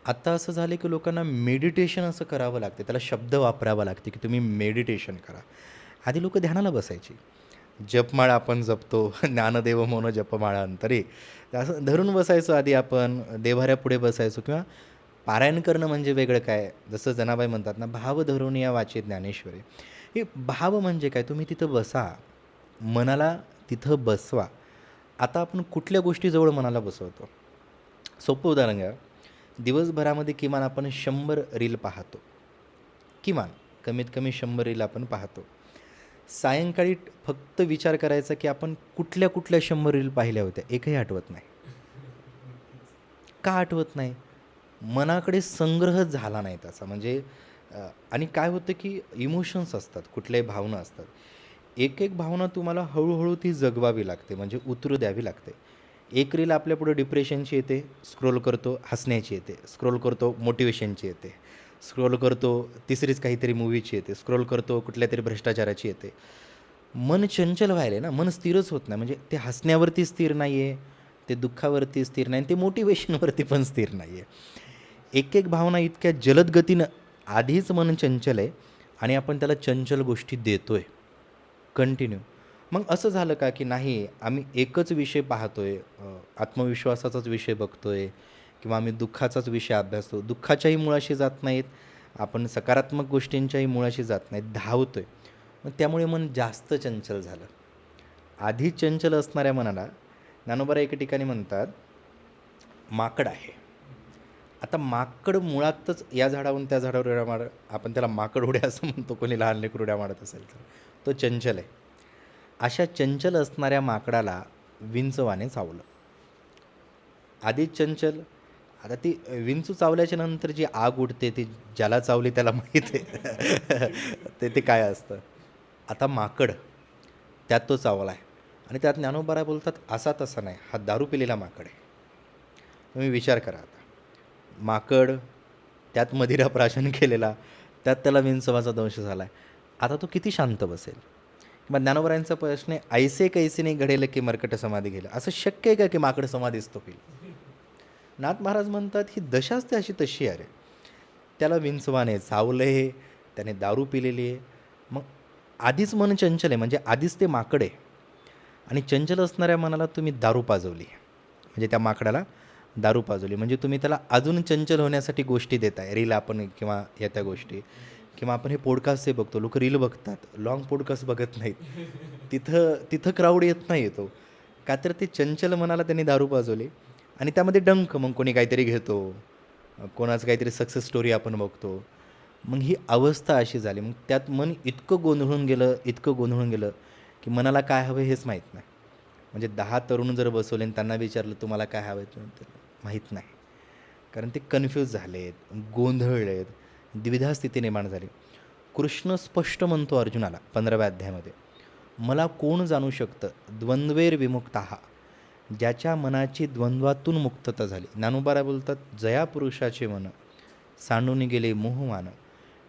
आता असं झालं की लोकांना मेडिटेशन असं करावं लागते. त्याला शब्द वापरावा लागते की तुम्ही मेडिटेशन करा. आधी लोकं ध्यानाला बसायची. जपमाळा आपण जपतो. ज्ञानदेव मोन जपमाळा अंतरे. असं धरून बसायचो आधी आपण. देव्हाऱ्यापुढे बसायचो किंवा पारायण करणं म्हणजे वेगळं काय? जसं जनाबाई म्हणतात ना, भाव धरून या वाचे ज्ञानेश्वरी. हे भाव म्हणजे काय? तुम्ही तिथं बसा. मनाला तिथं बसवा. आता आपण कुठल्या गोष्टीजवळ मनाला बसवतो? सोपं उदाहरण घ्या. दिवसभरामध्ये किमान आपण 100 रील पाहतो. किमान कमीत कमी 100 रील आपण पाहतो. सायंकाळी फक्त विचार करायचा की आपण कुठल्या 100 रील पाहिल्या होत्या? एकही आठवत नाही. का आठवत नाही? मनाकडे संग्रह झाला नाही त्याचा. म्हणजे आणि काय होतं की इमोशन्स असतात, कुठल्याही भावना असतात. एक भावना तुम्हाला हळूहळू ती जगवावी लागते, म्हणजे उतरू द्यावी लागते. एक रील आपल्यापुढे डिप्रेशनची येते, स्क्रोल करतो, हसण्याची येते, स्क्रोल करतो, मोटिवेशनची येते, स्क्रोल करतो, तिसरीच काहीतरी मूव्हीची येते, स्क्रोल करतो, कुठल्यातरी भ्रष्टाचाराची येते. मन चंचल व्हायलं ना, मन स्थिरच होत नाही. म्हणजे ते हसण्यावरती स्थिर नाही आहे, ते दुःखावरती स्थिर नाही, ते मोटिवेशनवरती पण स्थिर नाही आहे. एक भावना इतक्या जलद गतीनं आधीच मन चंचल आहे आणि आपण त्याला चंचल गोष्टी देतोय कंटिन्यू. मग असं झालं का की नाही आम्ही एकच विषय पाहतोय, आत्मविश्वासाचाच विषय बघतोय किंवा आम्ही दुःखाचाच विषय अभ्यासतो. दुःखाच्याही मुळाशी जात नाहीत, आपण सकारात्मक गोष्टींच्याही मुळाशी जात नाहीत, धावतो आहे. मग त्यामुळे मन जास्त चंचल झालं. आधी चंचल असणाऱ्या मनाला ज्ञानोबा एके ठिकाणी म्हणतात, माकड आहे. आता माकड मुळातच या झाडावरून त्या झाडावर उड्या मारत, आपण त्याला माकड उड्या असं म्हणतो, कोणी लहान लेकरं उड्या मारत असेल तर, तो चंचल आहे. अशा चंचल असणाऱ्या माकडाला विंचवाने चावलं. आधीच चंचल, आता ती विंचू चावल्याच्या नंतर जी आग उठते ती ज्याला चावली त्याला माहीत आहे ते काय असतं. आता माकड, त्यात तो चावला आहे आणि त्यात ज्ञानोबा बोलतात असा तसा नाही, हा दारू पिलेला माकड आहे. तुम्ही विचार करा आता, माकड, त्यात मदिरा प्राशन केलेला, त्यात त्याला विंचवाचा दंश झाला आहे. आता तो किती शांत बसेल. मग ज्ञानोबरायांचा प्रश्न आहे, ऐसे कैसे नाही घडेल की मरकट समाधी गेलं. असं शक्य आहे का की माकड समाधीस्थ होईल. नाथ महाराज म्हणतात ही दशाच ते अशी तशी आहे रे. त्याला विंचवाने चावले, त्याने दारू पिलेली आहे. मग आधीच मन चंचल आहे, म्हणजे आधीच ते माकड आहे आणि चंचल असणाऱ्या मनाला तुम्ही दारू पाजवली, म्हणजे त्या माकडाला दारू पाजवली, म्हणजे तुम्ही त्याला अजून चंचल होण्यासाठी गोष्टी देताय. रील आपण किंवा या त्या गोष्टी, किंवा आपण हे पॉडकास्ट हे बघतो, लोक रील बघतात, लाँग पॉडकास्ट बघत नाहीत. तिथं क्राऊड येत नाही येतो का, तर ते चंचल मनाला त्यांनी दारू पाजवली आणि त्यामध्ये डंक. मग कोणी काहीतरी घेतो, कोणाचं काहीतरी सक्सेस स्टोरी आपण बघतो, मग ही अवस्था अशी झाली. मग त्यात मन इतकं गोंधळून गेलं की मनाला काय हवं हेच माहीत नाही. म्हणजे 10 तरुण जर बसवले आणि त्यांना विचारलं तुम्हाला काय हवं आहे, तर माहीत नाही. कारण ते कन्फ्यूज झालेत, गोंधळलेत, द्विधा स्थिती निर्माण झाली. कृष्ण स्पष्ट म्हणतो अर्जुनाला 15व्या अध्यायामध्ये, मला कोण जाणू शकतं द्वंद्वेर विमुक्ताः, ज्याच्या मनाची द्वंद्वातून मुक्तता झाली. ज्ञानोबा बोलतात, जया पुरुषाचे मन सांडून गेले मोहमान,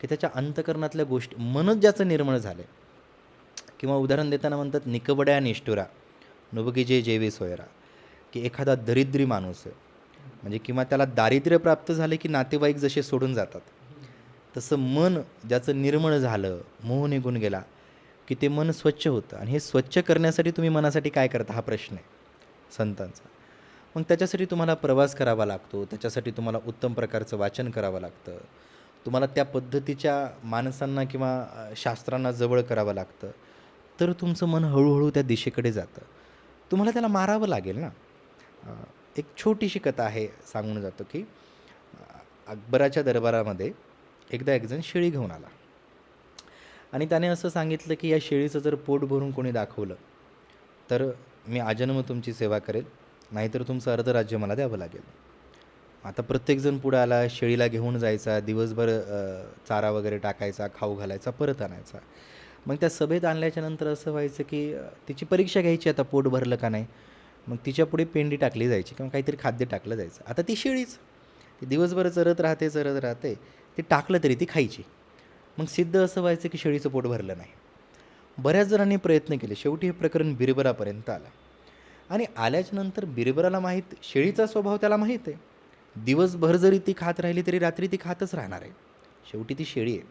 की त्याच्या अंतकरणातल्या गोष्टी, मनच ज्याचं निर्मळ झालं. किंवा उदाहरण देताना म्हणतात, निकबड्या निष्ठुरा नुबगीजे जेवी सोयरा, की एखादा दरिद्री माणूस आहे, म्हणजे किंवा त्याला दारिद्र्य प्राप्त झाले की नातेवाईक जसे सोडून जातात, तसं मन ज्याचं निर्मळ झालं, मोह निघून गेला की ते मन स्वच्छ होतं. आणि हे स्वच्छ करण्यासाठी तुम्ही मनासाठी काय करता हा प्रश्न आहे संतांचा. मग त्याच्यासाठी तुम्हाला प्रवास करावा लागतो, त्याच्यासाठी तुम्हाला उत्तम प्रकारचं वाचन करावं लागतं, तुम्हाला त्या पद्धतीच्या माणसांना किंवा शास्त्रांना जवळ करावं लागतं, तर तुमचं मन हळूहळू त्या दिशेकडे जातं. तुम्हाला त्याला मारावं लागेल ना. एक छोटीशी कथा आहे, सांगून जातो की अकबराच्या दरबारामध्ये एकदा एकजण शेळी घेऊन आला आणि त्याने असं सांगितलं की या शेळीचं जर पोट भरून कोणी दाखवलं तर मी आजन्म तुमची सेवा करेल, नाहीतर तुमचं अर्धराज्य मला द्यावं लागेल. आता प्रत्येकजण पुढं आला, शेळीला घेऊन जायचा, दिवसभर चारा वगैरे टाकायचा, खाऊ घालायचा, परत आणायचा. मग त्या सभेत आणल्याच्या नंतर असं व्हायचं की तिची परीक्षा घ्यायची, आता पोट भरलं का नाही. मग तिच्या पुढे पेंडी टाकली जायची किंवा काहीतरी खाद्य टाकलं जायचं. आता ती शेळीच ती दिवसभर चरत राहते, ती टाकलं तरी ती खायची. मग सिद्ध असं व्हायचं की शेळीचं पोट भरलं नाही. बऱ्याच जणांनी प्रयत्न केले, शेवटी हे प्रकरण बिरबलापर्यंत आलं. आणि आल्याच्या नंतर बिरबलाला माहीत, शेळीचा स्वभाव त्याला माहीत आहे, दिवसभर जरी ती खात राहिली तरी रात्री ती खातच राहणार आहे, शेवटी ती शेळी आहे.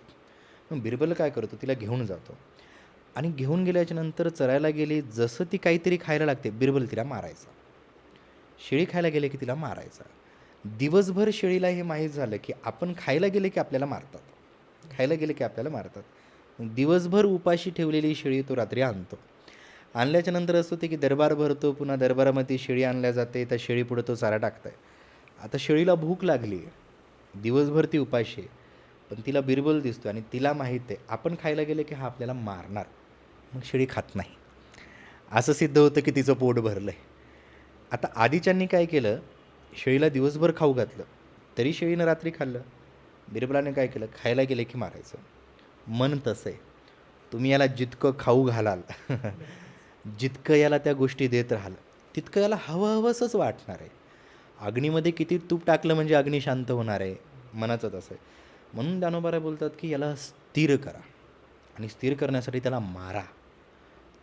मग बिरबल काय करतो, तिला घेऊन जातो आणि घेऊन गेल्याच्या नंतर चरायला गेली, जसं ती काहीतरी खायला लागते बिरबल तिला मारायचा. शेळी खायला गेले की तिला मारायचा. दिवसभर शेळीला हे माहीत झालं की आपण खायला गेले की आपल्याला मारतात. दिवसभर उपाशी ठेवलेली शेळी तो रात्री आणतो. आणल्याच्या नंतर असं होते की दरबार भरतो, पुन्हा दरबारामध्ये शेळी आणल्या जाते, त्या शेळीपुढं तो चारा टाकत आहे. आता शेळीला भूक लागली आहे, दिवसभर ती उपाशी आहे, पण तिला बिरबल दिसतो आणि तिला माहीत आहे आपण खायला गेले की हा आपल्याला मारणार, मग शेळी खात नाही. असं सिद्ध होतं की तिचं पोट भरलं आहे. आता आधीच्यांनी काय केलं, शेळीला दिवसभर खाऊ घातलं तरी शेळीनं रात्री खाल्लं. बिरबलाने काय केलं, खायला गेले की मारायचं. मन तसं आहे, तुम्ही याला जितकं खाऊ घालाल जितकं याला त्या गोष्टी देत राहाल तितकं याला हवंसंच वाटणार आहे. अग्नीमध्ये किती तूप टाकलं म्हणजे अग्नी शांत होणार आहे, मनाचं तसं आहे. म्हणून ज्ञानोबा बोलतात की याला स्थिर करा आणि स्थिर करण्यासाठी त्याला मारा.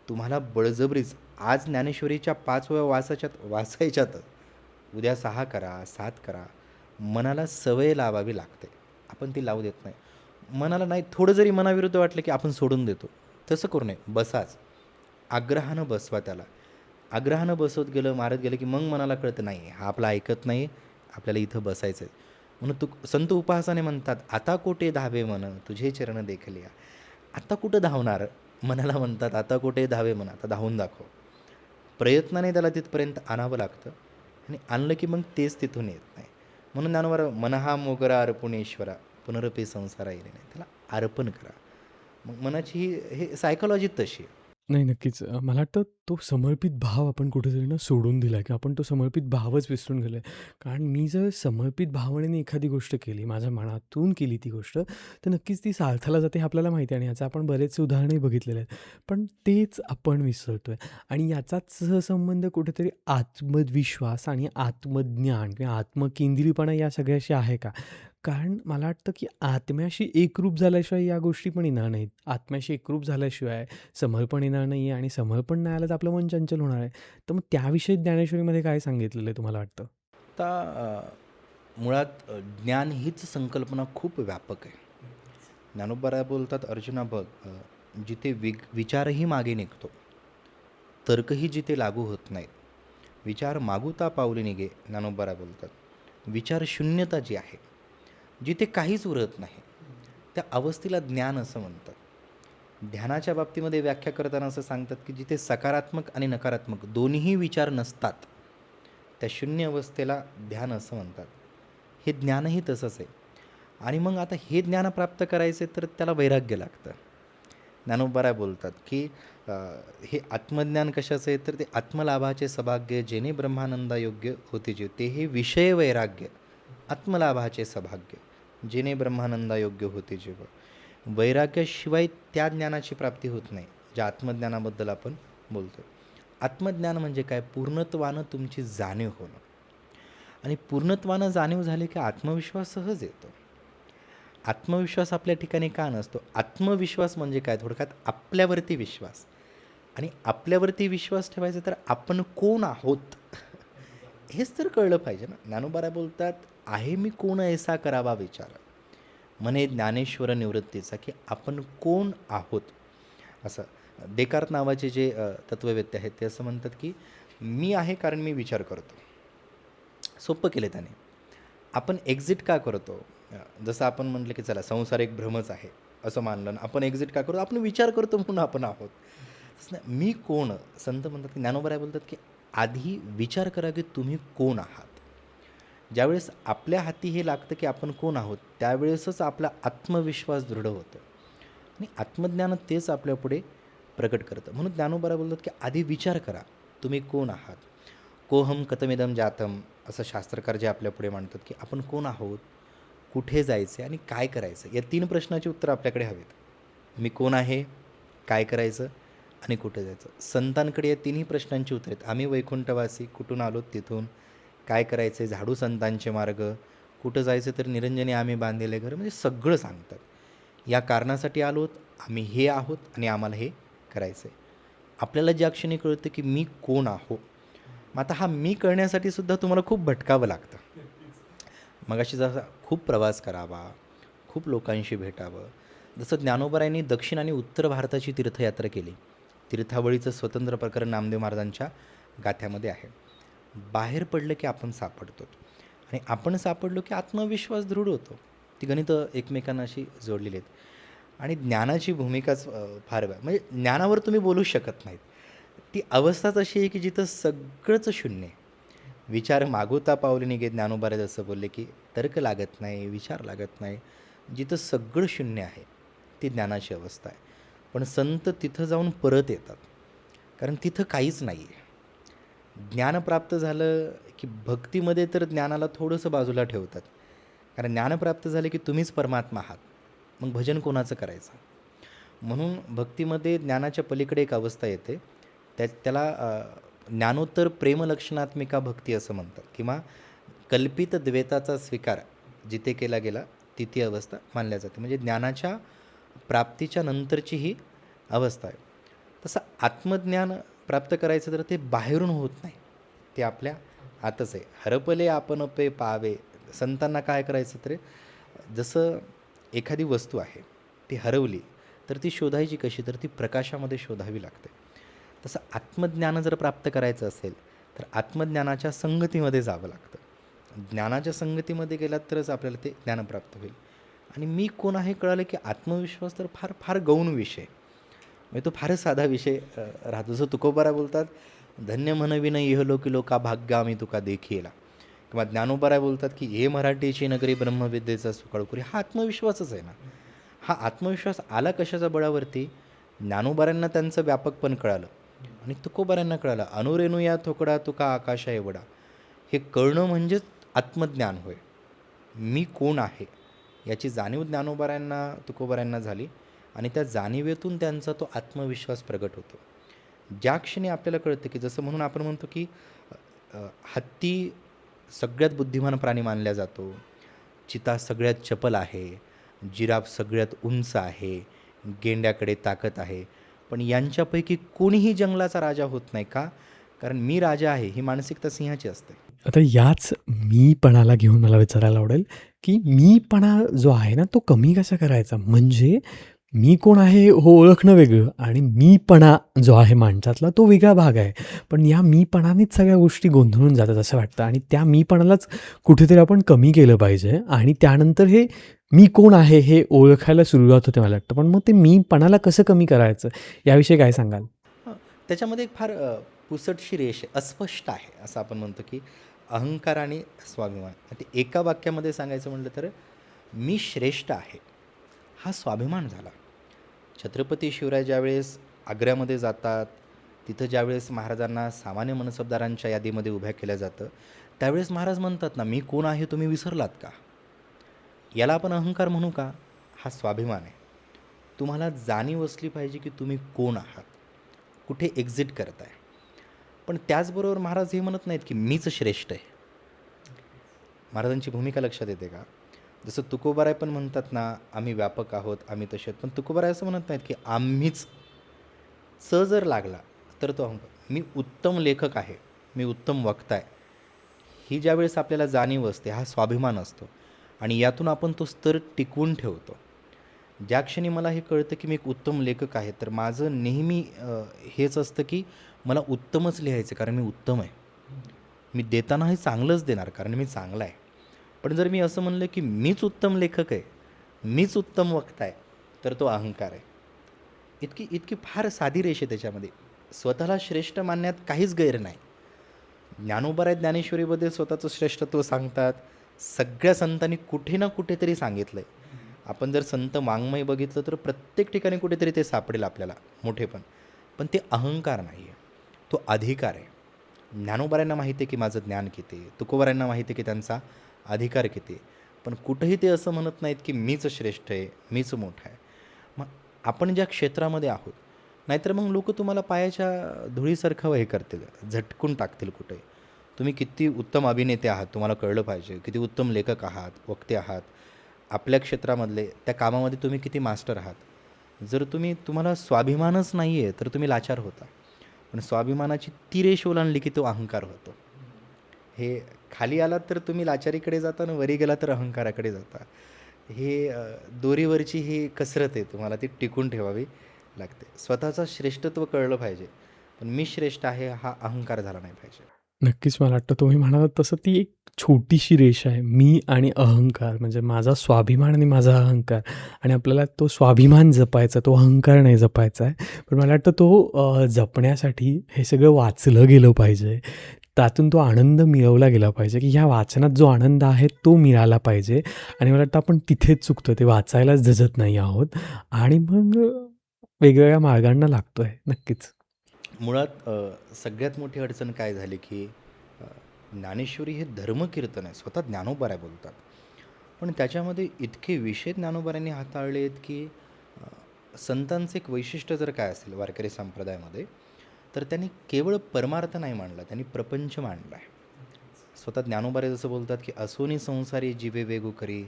तुम्हाला बळजबरीच आज ज्ञानेश्वरीच्या 5 वेळा वाचायच्यात, उद्या 6 करा, 7 करा, मनाला सवय लावावी लागते. आपण ती लावू देत नाही. मनाला नाही, थोडं जरी मनाविरुद्ध वाटलं की आपण सोडून देतो. तसं करू नये, बसाच, आग्रहानं बसवा त्याला. आग्रहानं बसवत गेलं, मारत गेलं की मग मनाला कळतं नाही हा आपला ऐकत नाही, आपल्याला इथं बसायचं आहे. म्हणून संत उपहासाने म्हणतात, आता कोठे धावे मन तुझे चरण देखलिया. आता कुठं धावणार? मनाला म्हणतात, आता कुठे धावे मन, आता धावून दाखव. प्रयत्नाने त्याला तिथपर्यंत आणावं लागतं आणि आणलं की मग तेच तिथून येत नाही. म्हणून ज्ञानोबा मन हा मोगरा अर्पणेश्वरा पुनरपी संसारा येणे नाही, त्याला अर्पण करा. मग मनाची हे सायकोलॉजी तशी आहे. नाही, नक्कीच. मला वाटतं तो समर्पित भाव आपण कुठेतरी ना सोडून दिला आहे, की आपण तो समर्पित भावच विसरून गेलो आहे. कारण मी जर समर्पित भावनेने एखादी गोष्ट केली, माझ्या मनातून केली ती गोष्ट, तर नक्कीच ती सार्थाला जाते हे आपल्याला माहिती आहे आणि याचं आपण बरेचसे उदाहरणंही बघितलेले आहेत. पण तेच आपण विसरतोय आणि याचाच सहसंबंध कुठेतरी आत्मविश्वास आणि आत्मज्ञान किंवा आत्मकेंद्रीपणा या सगळ्याशी आहे का? कारण मला वाटतं, की आत्म्याशी एकरूप झाल्याशिवाय या गोष्टी पण येणार नाहीत. आत्म्याशी एकरूप झाल्याशिवाय समर्पण येणार नाही आहे आणि समर्पण नाही आलं तर आपलं मन चंचल होणार आहे. तर मग त्याविषयी ज्ञानेश्वरीमध्ये काय सांगितलेलं आहे तुम्हाला वाटतं? आता मुळात ज्ञान हीच संकल्पना खूप व्यापक आहे. ज्ञानोबा बोलतात, अर्जुना बघ, जिथे विचारही मागे निघतो, तर्कही जिथे लागू होत नाहीत, विचार मागुता पावली निघे, ज्ञानोबा बोलतात. विचार शून्यता जी आहे, जिथे काहीच उरत नाही, त्या अवस्थेला ज्ञान असं म्हणतात. ध्यानाच्या बाबतीमध्ये व्याख्या करताना असं सांगतात, की जिथे सकारात्मक आणि नकारात्मक दोन्हीही विचार नसतात, त्या शून्य अवस्थेला ध्यान असं म्हणतात. हे ज्ञानही तसंच आहे. आणि मग आता हे ज्ञान प्राप्त करायचे तर त्याला वैराग्य लागतं. ज्ञानोबा बोलतात, की हे आत्मज्ञान कशाचं आहे, तर ते आत्मलाभाचे सौभाग्य जेणे ब्रह्मानंदायोग्य होते जे, ते हे विषय वैराग्य आत्मलाभाचे सौभाग्य जेणे ब्रह्मानंदायोग्य होते जेव्हा. वैराग्याशिवाय त्या ज्ञानाची प्राप्ती होत नाही, ज्या आत्मज्ञानाबद्दल आपण बोलतो. आत्मज्ञान म्हणजे काय? पूर्णत्वानं तुमची जाणीव होणं. आणि पूर्णत्वानं जाणीव झाली की आत्मविश्वास सहज येतो. आत्मविश्वास आपल्या ठिकाणी का नसतो? आत्मविश्वास म्हणजे काय? थोडक्यात आपल्यावरती विश्वास. आणि आपल्यावरती विश्वास ठेवायचा तर आपण कोण आहोत हेच तर कळलं पाहिजे ना. ज्ञानोबा बोलतात, आहे मी कोण ऐसा करावा विचार, म्हणे ज्ञानेश्वर निवृत्तीचा, की आपण कोण आहोत. असं डेकार्त नावाचे जे तत्ववेत्ते आहेत ते असं म्हणतात, की मी आहे कारण मी विचार करतो. सोपं केलं त्याने. आपण एक्झिट का करतो? जसं आपण म्हटलं की चला संसार एक भ्रमच आहे असं मानलं, आपण एक्झिट का करतो? आपण विचार करतो म्हणून आपण आहोत. तसं नाही, मी कोण? संत म्हणतात, की ज्ञानोबा बोलतात, की आधी विचार करा की तुम्ही कोण आहात. ज्यावेळेस आपल्या हाती हे लागतं की आपण कोण आहोत, त्यावेळेसच आपला आत्मविश्वास दृढ होतो आणि आत्मज्ञान तेच आपल्यापुढे प्रकट करतं. म्हणून ज्ञानोबा बोलतात, की आधी विचार करा तुम्ही कोण आहात. कोहम कथमिदम जातम, असं शास्त्रकार जे आपल्यापुढे मांडतात, की आपण कोण आहोत, कुठे जायचे आणि काय करायचं, या 3 प्रश्नाची उत्तरं आपल्याकडे हवीत. मी कोण आहे, काय करायचं आणि कुठे जायचं. संतांकडे या 3ही प्रश्नांची उत्तरं आहेत. आम्ही वैकुंठवासी, कुठून आलोत तिथून, काय करायचे, झाडू संतांचे मार्ग, कुठं जायचं तर निरंजनी आम्ही बांधलेले घर, म्हणजे सगळं सांगतात. या कारणासाठी आलोत, आम्ही हे आहोत आणि आम्हाला हे करायचं आहे. आपल्याला ज्या क्षणी कळतं की मी कोण आहो, मग आता हा मी कळण्यासाठी सुद्धा तुम्हाला खूप भटकावं लागतं. मग अशी जसा खूप प्रवास करावा, खूप लोकांशी भेटावं. जसं ज्ञानोबारायांनी दक्षिण आणि उत्तर भारताची तीर्थयात्रा केली. तीर्थावळीचं स्वतंत्र प्रकरण नामदेव महाराजांच्या गाथ्यामध्ये आहे. बाहेर पडलं की आपण सापडतो आणि आपण सापडलो की आत्मविश्वास दृढ होतो. ती गणितं एकमेकांना अशी जोडलेली आहेत आणि ज्ञानाची भूमिकाच फार म्हणजे ज्ञानावर तुम्ही बोलू शकत नाहीत. ती अवस्थाच अशी आहे की जिथं सगळंच शून्य आहे. विचार मागोता पावली निघे, ज्ञानोबा जसं बोलले, की तर्क लागत नाही, विचार लागत नाही, जिथं सगळं शून्य आहे ती ज्ञानाची अवस्था आहे. पण संत तिथं जाऊन परत येतात, कारण तिथं काहीच नाही आहे. ज्ञान प्राप्त झालं की भक्तीमध्ये तर ज्ञानाला थोडंसं बाजूला ठेवतात, कारण ज्ञान प्राप्त झाले की तुम्हीच परमात्मा आहात, मग भजन कोणाचं करायचं. म्हणून भक्तीमध्ये ज्ञानाच्या पलीकडे एक अवस्था येते, त्याला ज्ञानोत्तर प्रेमलक्षणात्मिका भक्ती असं म्हणतात, किंवा कल्पित द्वैताचा स्वीकार जिथे केला गेला ती ती अवस्था मानल्या जाते. म्हणजे ज्ञानाच्या प्राप्तीच्या नंतरची ही अवस्था आहे. तसं आत्मज्ञान प्राप्त करायचं तर ते बाहेरून होत नाही, ते आपल्या आतच आहे. हरपले आपण पे पावे. संतांना काय करायचं तर जसं एखादी वस्तू आहे ती हरवली तर ती शोधायची कशी, तर ती प्रकाशामध्ये शोधावी लागते. तसं आत्मज्ञान जर प्राप्त करायचं असेल तर आत्मज्ञानाच्या संगतीमध्ये जावं लागतं. ज्ञानाच्या संगतीमध्ये गेलात तरच आपल्याला ते ज्ञान प्राप्त होईल. आणि मी कोण आहे कळालं की आत्मविश्वास तर फार फार गौण विषय, म्हणजे तो फारच साधा विषय राहतो. जसं तुकोबारा बोलतात, धन्य म्हणविन इहलोकी लोका भाग्य आम्ही तुका देखिला. किंवा ज्ञानोबाराय बोलतात की हे मराठीची नगरी ब्रह्मविद्येचा सुकाळपुरी. हा आत्मविश्वासच आहे ना. हा आत्मविश्वास आला कशाच्या बळावरती? ज्ञानोबारांना त्यांचं व्यापकपण कळालं आणि तुकोबारांना कळालं, अनुरेणू या थोकडा तुका आकाशा एवढा. हे कळणं म्हणजेच आत्मज्ञान होय. मी कोण आहे याची जाणीव ज्ञानोबारांना तुकोबारांना झाली आणि त्या जाणीवेतून त्यांचा तो आत्मविश्वास प्रगट होतो. ज्या क्षणी आपल्याला कळतं की, जसं म्हणून आपण म्हणतो की हत्ती सगळ्यात बुद्धिमान प्राणी मानला जातो, चिता सगळ्यात चपल आहे, जिराफ सगळ्यात उंच आहे, गेंड्याकडे ताकद आहे, पण यांच्यापैकी कोणीही जंगलाचा राजा होत नाही. का? कारण मी राजा आहे ही मानसिकता सिंहाची असते. आता याच मीपणाला घेऊन मला विचारायला आवडेल, की मीपणा जो आहे ना, तो कमी कसा करायचा? म्हणजे मी कोण आहे हे ओळखणं वेगळं आणि मीपणा जो आहे माणसातला तो वेगळा भाग आहे. पण या मीपणानेच सगळ्या गोष्टी गोंधळून जातात असं वाटतं आणि त्या मीपणालाच कुठेतरी आपण कमी केलं पाहिजे आणि त्यानंतर हे मी कोण आहे हे ओळखायला सुरुवात होते मला वाटतं. पण मग ते मीपणाला कसं कमी करायचं याविषयी काय सांगाल? हं, त्याच्यामध्ये एक फार पुसटशी रेष आहे, अस्पष्ट आहे असं आपण म्हणतो की अहंकार आणि स्वाभिमान. ते एका वाक्यामध्ये सांगायचं म्हटलं तर, मी श्रेष्ठ आहे हा स्वाभिमान झाला. छत्रपती शिवराय ज्यावेळेस आग्र्यामध्ये जातात, तिथं ज्यावेळेस महाराजांना सामान्य मनसबदारांच्या यादीमध्ये उभ्या केलं जातं, त्यावेळेस महाराज म्हणतात ना, मी कोण आहे तुम्ही विसरलात का? याला आपण अहंकार म्हणू का? हा स्वाभिमान आहे. तुम्हाला जाणीव असली पाहिजे की तुम्ही कोण आहात, कुठे एक्झिट करताय. पण त्याचबरोबर महाराज हे म्हणत नाहीत की मीच श्रेष्ठ आहे. महाराजांची भूमिका लक्षात येते का? जसं तुकोबाराय पण म्हणतात ना, आम्ही व्यापक आहोत, आम्ही तसे आहेत. पण तुकोबाराय असं म्हणत नाहीत की आम्हीच. च जर लागला तर तो अहंकार. मी उत्तम लेखक आहे, मी उत्तम वक्ता आहे, ही ज्यावेळेस आपल्याला जाणीव असते, हा स्वाभिमान असतो आणि यातून आपण तो स्तर टिकवून ठेवतो. ज्या क्षणी मला हे कळतं की मी एक उत्तम लेखक आहे, तर माझं नेहमी हेच असतं की मला उत्तमच लिहायचं, कारण मी उत्तम आहे. मी देतानाही चांगलंच देणार, कारण मी चांगला आहे. पण जर मी असं म्हणलं की मीच उत्तम लेखक आहे, मीच उत्तम वक्ता आहे, तर तो अहंकार आहे. इतकी इतकी फार साधी रेष आहे त्याच्यामध्ये. स्वतःला श्रेष्ठ मानण्यात काहीच गैर नाही. ज्ञानोबाराय ज्ञानेश्वरीमध्ये स्वतःचं श्रेष्ठत्व सांगतात. सगळ्या संतांनी कुठे ना कुठेतरी सांगितलं आहे. आपण जर संत वाङ्मय बघितलं तर प्रत्येक ठिकाणी कुठेतरी ते सापडेल आपल्याला मोठेपण. पण ते अहंकार नाही आहे, तो अधिकार आहे. ज्ञानोबारायांना माहिती आहे की माझं ज्ञान किती आहे, तुकोबारायांना माहिती आहे की त्यांचा अधिकार किती आहे. पण कुठंही ते असं म्हणत नाहीत की मीच श्रेष्ठ आहे, मीच मोठा आहे. मग आपण ज्या क्षेत्रामध्ये आहोत, नाहीतर मग लोक तुम्हाला पायाच्या धुळीसारखं हे करतील, झटकून टाकतील कुठे. तुम्ही किती उत्तम अभिनेते आहात तुम्हाला कळलं पाहिजे, किती उत्तम लेखक आहात, वक्ते आहात, आपल्या क्षेत्रामधले त्या कामामध्ये तुम्ही किती मास्टर आहात. जर तुम्हाला स्वाभिमानच नाही आहे तर तुम्ही लाचार होता. पण स्वाभिमानाची ती रेष ओलांडली की तो अहंकार होतो. हे खाली आलात तर तुम्ही लाचारीकडे जाता आणि वरी गेला तर अहंकाराकडे जाता. हे दोरीवरची ही कसरत आहे, तुम्हाला ती टिकून ठेवावी लागते. स्वतःचं श्रेष्ठत्व कळलं पाहिजे, पण मी श्रेष्ठ आहे हा अहंकार झाला नाही पाहिजे. नक्कीच मला वाटतं तुम्ही म्हणालात तसं ती एक छोटीशी रेष आहे. मी आणि अहंकार म्हणजे माझा स्वाभिमान आणि माझा अहंकार आणि आपल्याला तो स्वाभिमान जपायचा, तो अहंकार नाही जपायचा आहे. पण मला वाटतं तो जपण्यासाठी हे सगळं वाचलं गेलं पाहिजे. त्यातून तो आनंद मिळवला गेला पाहिजे, की ह्या वाचनात जो आनंद आहे तो मिळाला पाहिजे आणि मला वाटतं आपण तिथेच चुकतो. ते वाचायलाच झजत नाही आहोत आणि मग वेगवेगळ्या मार्गांना लागतो आहे. नक्कीच. मुळात सगळ्यात मोठी अडचण काय झाली की ज्ञानेश्वरी हे धर्मकीर्तन आहे, स्वतः ज्ञानोबाराय बोलतात. पण त्याच्यामध्ये इतके विषय ज्ञानोबारायांनी हाताळले आहेत की संतांचं एक वैशिष्ट्य जर काय असेल वारकरी संप्रदायामध्ये, तर त्यांनी केवळ परमार्थ नाही मांडला, त्यांनी प्रपंच मांडला आहे. स्वतः ज्ञानोबाराय जसं बोलतात की असोनी संसारी जीवे वेगू करी,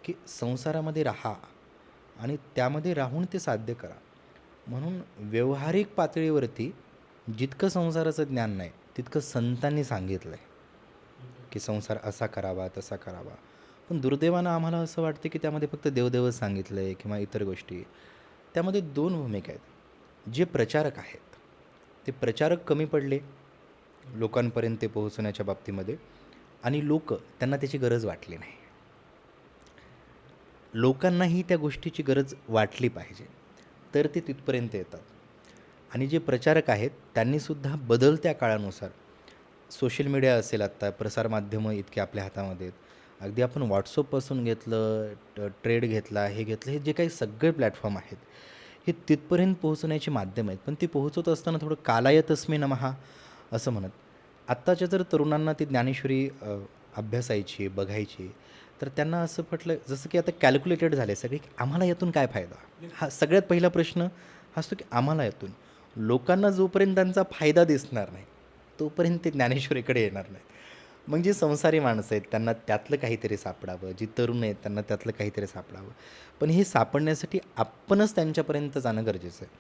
की संसारामध्ये राहा आणि त्यामध्ये राहून ते साध्य करा. म्हणून व्यावहारिक पातळीवरती जितकं संसाराचं ज्ञान नाही तितकं संतांनी सांगितलं आहे की संसार असा करावा तसा करावा. पण दुर्दैवानं आम्हाला असं वाटतं की त्यामध्ये फक्त देवदेवच सांगितलं आहे किंवा इतर गोष्टी. त्यामध्ये दोन भूमिका आहेत. जे प्रचारक आहेत ते प्रचारक कमी पडले लोकांपर्यंत ते पोहोचण्याच्या बाबतीमध्ये, आणि लोक त्यांना त्याची गरज वाटली नाही. लोकांनाही त्या गोष्टीची गरज वाटली पाहिजे, तर ते तिथपर्यंत येतात. आणि जे प्रचारक आहेत त्यांनीसुद्धा बदलत्या काळानुसार सोशल मीडिया असेल, आत्ता प्रसारमाध्यमं इतकी आपल्या हातामध्ये आहेत. अगदी आपण व्हॉट्सअपपासून घेतलं, ट्रेड घेतला, हे घेतलं, हे जे काही सगळे प्लॅटफॉर्म आहेत, हे तिथपर्यंत पोहोचण्याची माध्यम आहेत. पण ती पोहोचत असताना थोडं कालाय तस्मै नमः असं म्हणत. आत्ताच्या जर तरुणांना ती ज्ञानेश्वरी अभ्यासायची, बघायची, तर त्यांना असं पटलं जसं की आता कॅल्क्युलेटेड झाले सगळे, की आम्हाला यातून काय फायदा? हा सगळ्यात पहिला प्रश्न हा असतो, की आम्हाला यातून. लोकांना जोपर्यंत त्यांचा फायदा दिसणार नाही, तोपर्यंत ते ज्ञानेश्वरीकडे येणार नाहीत. मग जी संसारी माणसं आहेत त्यांना त्यातलं काहीतरी सापडावं, जी तरुण आहेत त्यांना त्यातलं काहीतरी सापडावं. पण हे सापडण्यासाठी आपणच त्यांच्यापर्यंत जाणं गरजेचं आहे.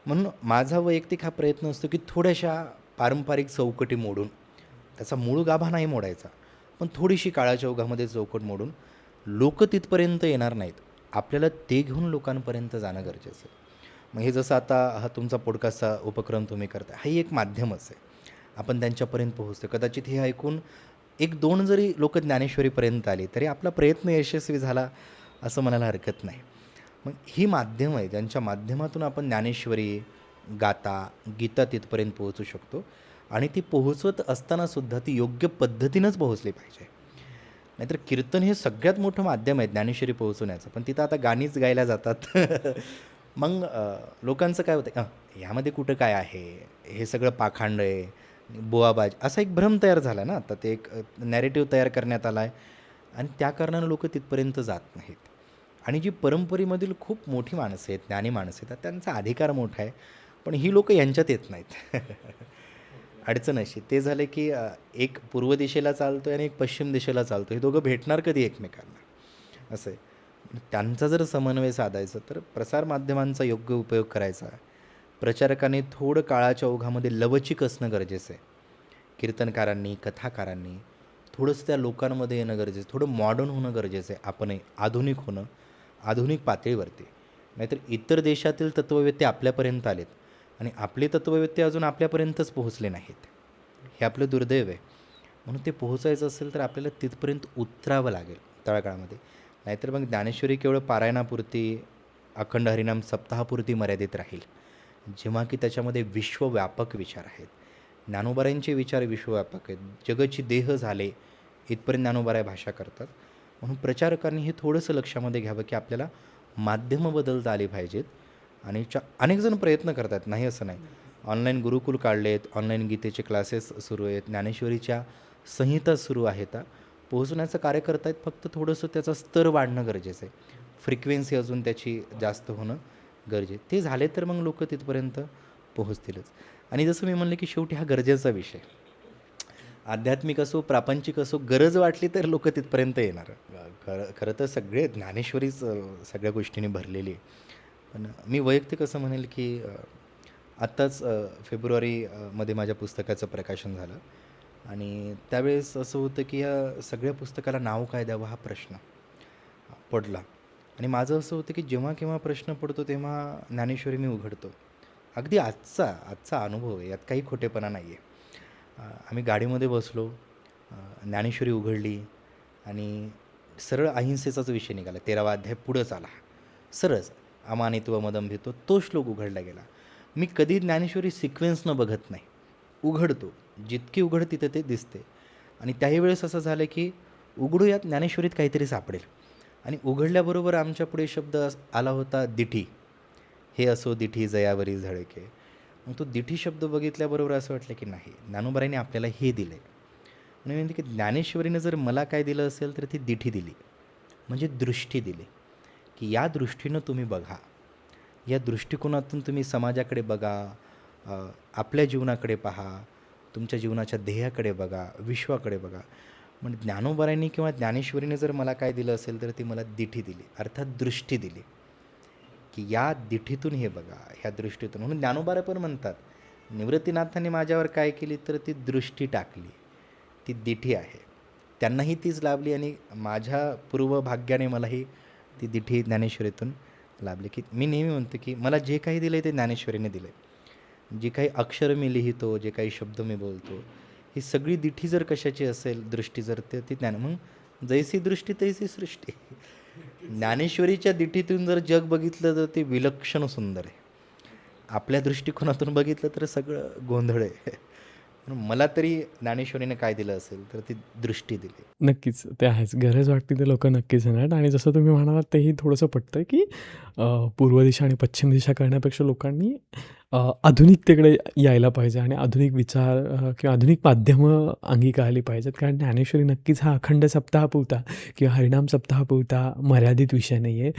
म्हणून माझा वैयक्तिक हा प्रयत्न असतो, की थोड्याशा पारंपरिक चौकटी मोडून, त्याचा मूळ गाभा नाही मोडायचा, पण थोडीशी काळाच्या ओघामध्ये चौकट मोडून लोक तिथपर्यंत येणार नाहीत. आपल्याला ते घेऊन लोकांपर्यंत जाणं गरजेचं आहे. मग हे जसं आता हा तुमचा पॉडकास्टचा उपक्रम तुम्ही करताय, हाही एक माध्यमच आहे. आपण त्यांच्यापर्यंत पोहोचतो. कदाचित हे ऐकून 1-2 जरी लोक ज्ञानेश्वरीपर्यंत आली, तरी आपला प्रयत्न यशस्वी झाला असं म्हणायला हरकत नाही. मग ही माध्यमं आहे, ज्यांच्या माध्यमातून आपण ज्ञानेश्वरी, गाथा, गीता तिथपर्यंत पोहोचू शकतो. आणि ती पोहोचवत असतानासुद्धा ती योग्य पद्धतीनंच पोहोचली पाहिजे. नाहीतर कीर्तन हे सगळ्यात मोठं माध्यम आहे ज्ञानेश्वरी पोहोचवण्याचं, पण तिथं आता गाणीच गायला जातात. मग लोकांचं काय होतं, ह्यामध्ये कुठं काय आहे, हे सगळं पाखांड आहे, बुवाबाज, असा एक भ्रम तयार झाला ना. आता ते एक नॅरेटिव्ह तयार करण्यात आला आहे आणि त्या कारणानं लोक तिथपर्यंत जात नाहीत. आणि जी परंपरेमधील खूप मोठी माणसं आहेत, ज्ञानी माणसं आहेत, त्यांचा अधिकार मोठा आहे, पण ही लोक यांच्यात येत नाहीत. अडचण अशी ते झाले, की एक पूर्व दिशेला चालतो आहे आणि एक पश्चिम दिशेला चालतो, हे दोघं भेटणार कधी एकमेकांना, असं आहे. त्यांचा जर समन्वय साधायचा, तर प्रसारमाध्यमांचा योग्य उपयोग करायचा. प्रचारकाने थोडं काळाच्या ओघामध्ये लवचिक असणं गरजेचं आहे. कीर्तनकारांनी, कथाकारांनी थोडंसं त्या लोकांमध्ये येणं गरजेचं आहे. थोडं मॉडर्न होणं गरजेचं आहे. आपणही आधुनिक होणं, आधुनिक पातळीवरती. नाहीतर इतर देशातील तत्त्ववेत्ते आपल्यापर्यंत आलेत आणि आपले तत्त्ववेत्ते अजून आपल्यापर्यंतच पोहोचले नाहीत. हे आपलं दुर्दैव आहे. म्हणून ते पोहोचायचं असेल तर आपल्याला तिथपर्यंत उतरावं लागेल तळागाळामध्ये. नाहीतर मग ज्ञानेश्वरी केवळ पारायणापुरती, अखंड हरिनाम सप्ताहापुरती मर्यादित राहील. जेव्हा की त्याच्यामध्ये विश्वव्यापक विचार आहेत. ज्ञानोबारायांचे विचार विश्वव्यापक आहेत. जगची देह झाले इथपर्यंत ज्ञानोबाराय भाषा करतात. म्हणून प्रचारकांनी हे थोडंसं लक्षामध्ये घ्यावं, की आपल्याला माध्यमं बदलता आली पाहिजेत. आणि अनेक जण प्रयत्न करतात, नाही असं नाही. ऑनलाईन गुरुकुल काढलेत, ऑनलाईन गीतेचे क्लासेस सुरू आहेत, ज्ञानेश्वरीच्या संहिता सुरू आहेत. पोहोचण्याचं कार्य करतायत, फक्त थोडंसं त्याचा स्तर वाढणं गरजेचं आहे. फ्रिक्वेन्सी अजून त्याची जास्त होणं गरजेचं. ते झाले तर मग लोक तिथपर्यंत पोहोचतीलच. आणि जसं मी म्हणलं, की शेवटी हा गरजेचा विषय, आध्यात्मिक असो, प्रापंचिक असो, गरज वाटली तर लोक तिथपर्यंत येणार. खरं तर सगळे ज्ञानेश्वरीच सगळ्या गोष्टींनी भरलेली आहे. पण मी वैयक्तिक असं म्हणेल, की आत्ताच फेब्रुवारी मध्ये माझ्या पुस्तकाचं प्रकाशन झालं आणि त्यावेळेस असं होतं, की या सगळ्या पुस्तकाला नाव काय द्यावं हा प्रश्न पडला. आणि माझं असं होतं, की जेव्हा केव्हा प्रश्न पडतो तेव्हा ज्ञानेश्वरी मी उघडतो. अगदी आजचा अनुभव आहे, यात काही खोटेपणा नाही आहे. आम्ही गाडीमध्ये बसलो, ज्ञानेश्वरी उघडली आणि सरळ अहिंसेचाच विषय निघाला. 13वा अध्याय पुढंच आला. सरळच अमानित्व मदंभितो तो श्लोक उघडला गेला. मी कधी ज्ञानेश्वरी सिक्वेन्स न बघत नाही, उघडतो. जितकी उघड तिथं ते दिसते. आणि त्याही वेळेस असं झालं, की उघडूयात ज्ञानेश्वरीत काहीतरी सापडेल. आणि उघडल्याबरोबर आमच्या पुढे शब्द आला होता दिठी. हे असो दिठी जयावरी झळके. मग तो दिठी शब्द बघितल्याबरोबर असं वाटलं, की नाही, ज्ञानोबारायांनी आपल्याला हे दिलं आहे. आणि मी म्हणते, की ज्ञानेश्वरीनं जर मला काय दिलं असेल तर ती दिठी दिली, म्हणजे दृष्टी दिली, की या दृष्टीनं तुम्ही बघा. या दृष्टिकोनातून तुम्ही समाजाकडे बघा, आपल्या जीवनाकडे पहा, तुमच्या जीवनाच्या ध्येयाकडे बघा, विश्वाकडे बघा. म्हणजे ज्ञानोबारायांनी किंवा ज्ञानेश्वरीने जर मला काय दिलं असेल तर ती मला दिठी दिली, अर्थात दृष्टी दिली, की या दिठीतून हे बघा, ह्या दृष्टीतून. म्हणून ज्ञानोबाराय पण म्हणतात, निवृत्तीनाथांनी माझ्यावर काय केली तर ती दृष्टी टाकली, ती दिठी आहे. त्यांनाही तीच लाभली आणि माझ्या पूर्वभाग्याने मलाही ती दिठी ज्ञानेश्वरीतून लाभली. की मी नेहमी म्हणतो, की मला जे काही दिलं आहे ते ज्ञानेश्वरीने दिलं आहे. जे काही अक्षर मी लिहितो, जे काही शब्द मी बोलतो, ही सगळी दिठी जर कशाची असेल, दृष्टी जर ते ती ज्ञान, मग जैसी दृष्टी तैसी सृष्टी. ज्ञानेश्वरीच्या दिठीतून जर जग बघितलं तर ते विलक्षण सुंदर आहे. आपल्या दृष्टिकोनातून बघितलं तर सगळं गोंधळ आहे. म्हणून मला तरी ज्ञानेश्वरीने काय दिलं असेल तर ती दृष्टी दिली. नक्कीच, ते आहेच. गरज वाटली तर लोकं नक्कीच येणार आणि जसं तुम्ही म्हणालात तेही थोडंसं पटतंय, की पूर्व दिशा आणि पश्चिम दिशा करण्यापेक्षा लोकांनी आधुनिकतेकडे यायला पाहिजे आणि आधुनिक विचार किंवा आधुनिक माध्यमं अंगीकारली पाहिजेत. कारण ज्ञानेश्वरी नक्कीच हा अखंड सप्ताहपुरता किंवा हरिनाम सप्ताहपुरता मर्यादित विषय नाही आहे.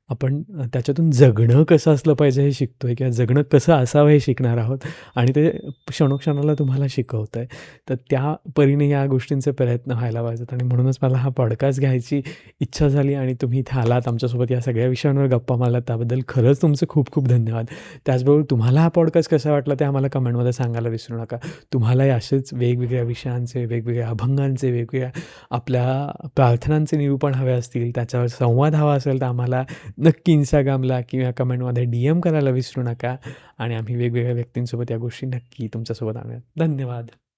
आपण त्याच्यातून जगणं कसं असलं पाहिजे हे शिकतोय किंवा जगणं कसं असावं हे शिकणार आहोत आणि ते क्षणोक्षणाला तुम्हाला शिकवतंय. तर त्या परीने या गोष्टींचे प्रयत्न व्हायला पाहिजेत आणि म्हणूनच मला हा पॉडकास्ट घ्यायची इच्छा झाली आणि तुम्ही इथे आलात आमच्यासोबत या सगळ्या विषयांवर गप्पा मारलात त्याबद्दल खरंच तुमचे खूप खूप धन्यवाद. त्याचबरोबर तुम्हाला हा पॉडकास्ट कसा वाटला ते आम्हाला कमेंटमध्ये सांगायला विसरू नका. तुम्हालाही असेच वेगवेगळ्या विषयांचे, वेगवेगळ्या अभंगांचे, वेगवेगळ्या आपल्या प्रार्थनांचे निरूपण हवे असतील, त्याच्यावर संवाद हवा असेल तर आम्हाला नक्की Instagramला किंवा कमेंटमध्ये DM करायला विसरू नका आणि आम्ही वेगवेगळ्या व्यक्तींसोबत या गोष्टी नक्की तुमच्यासोबत आणूयात. धन्यवाद.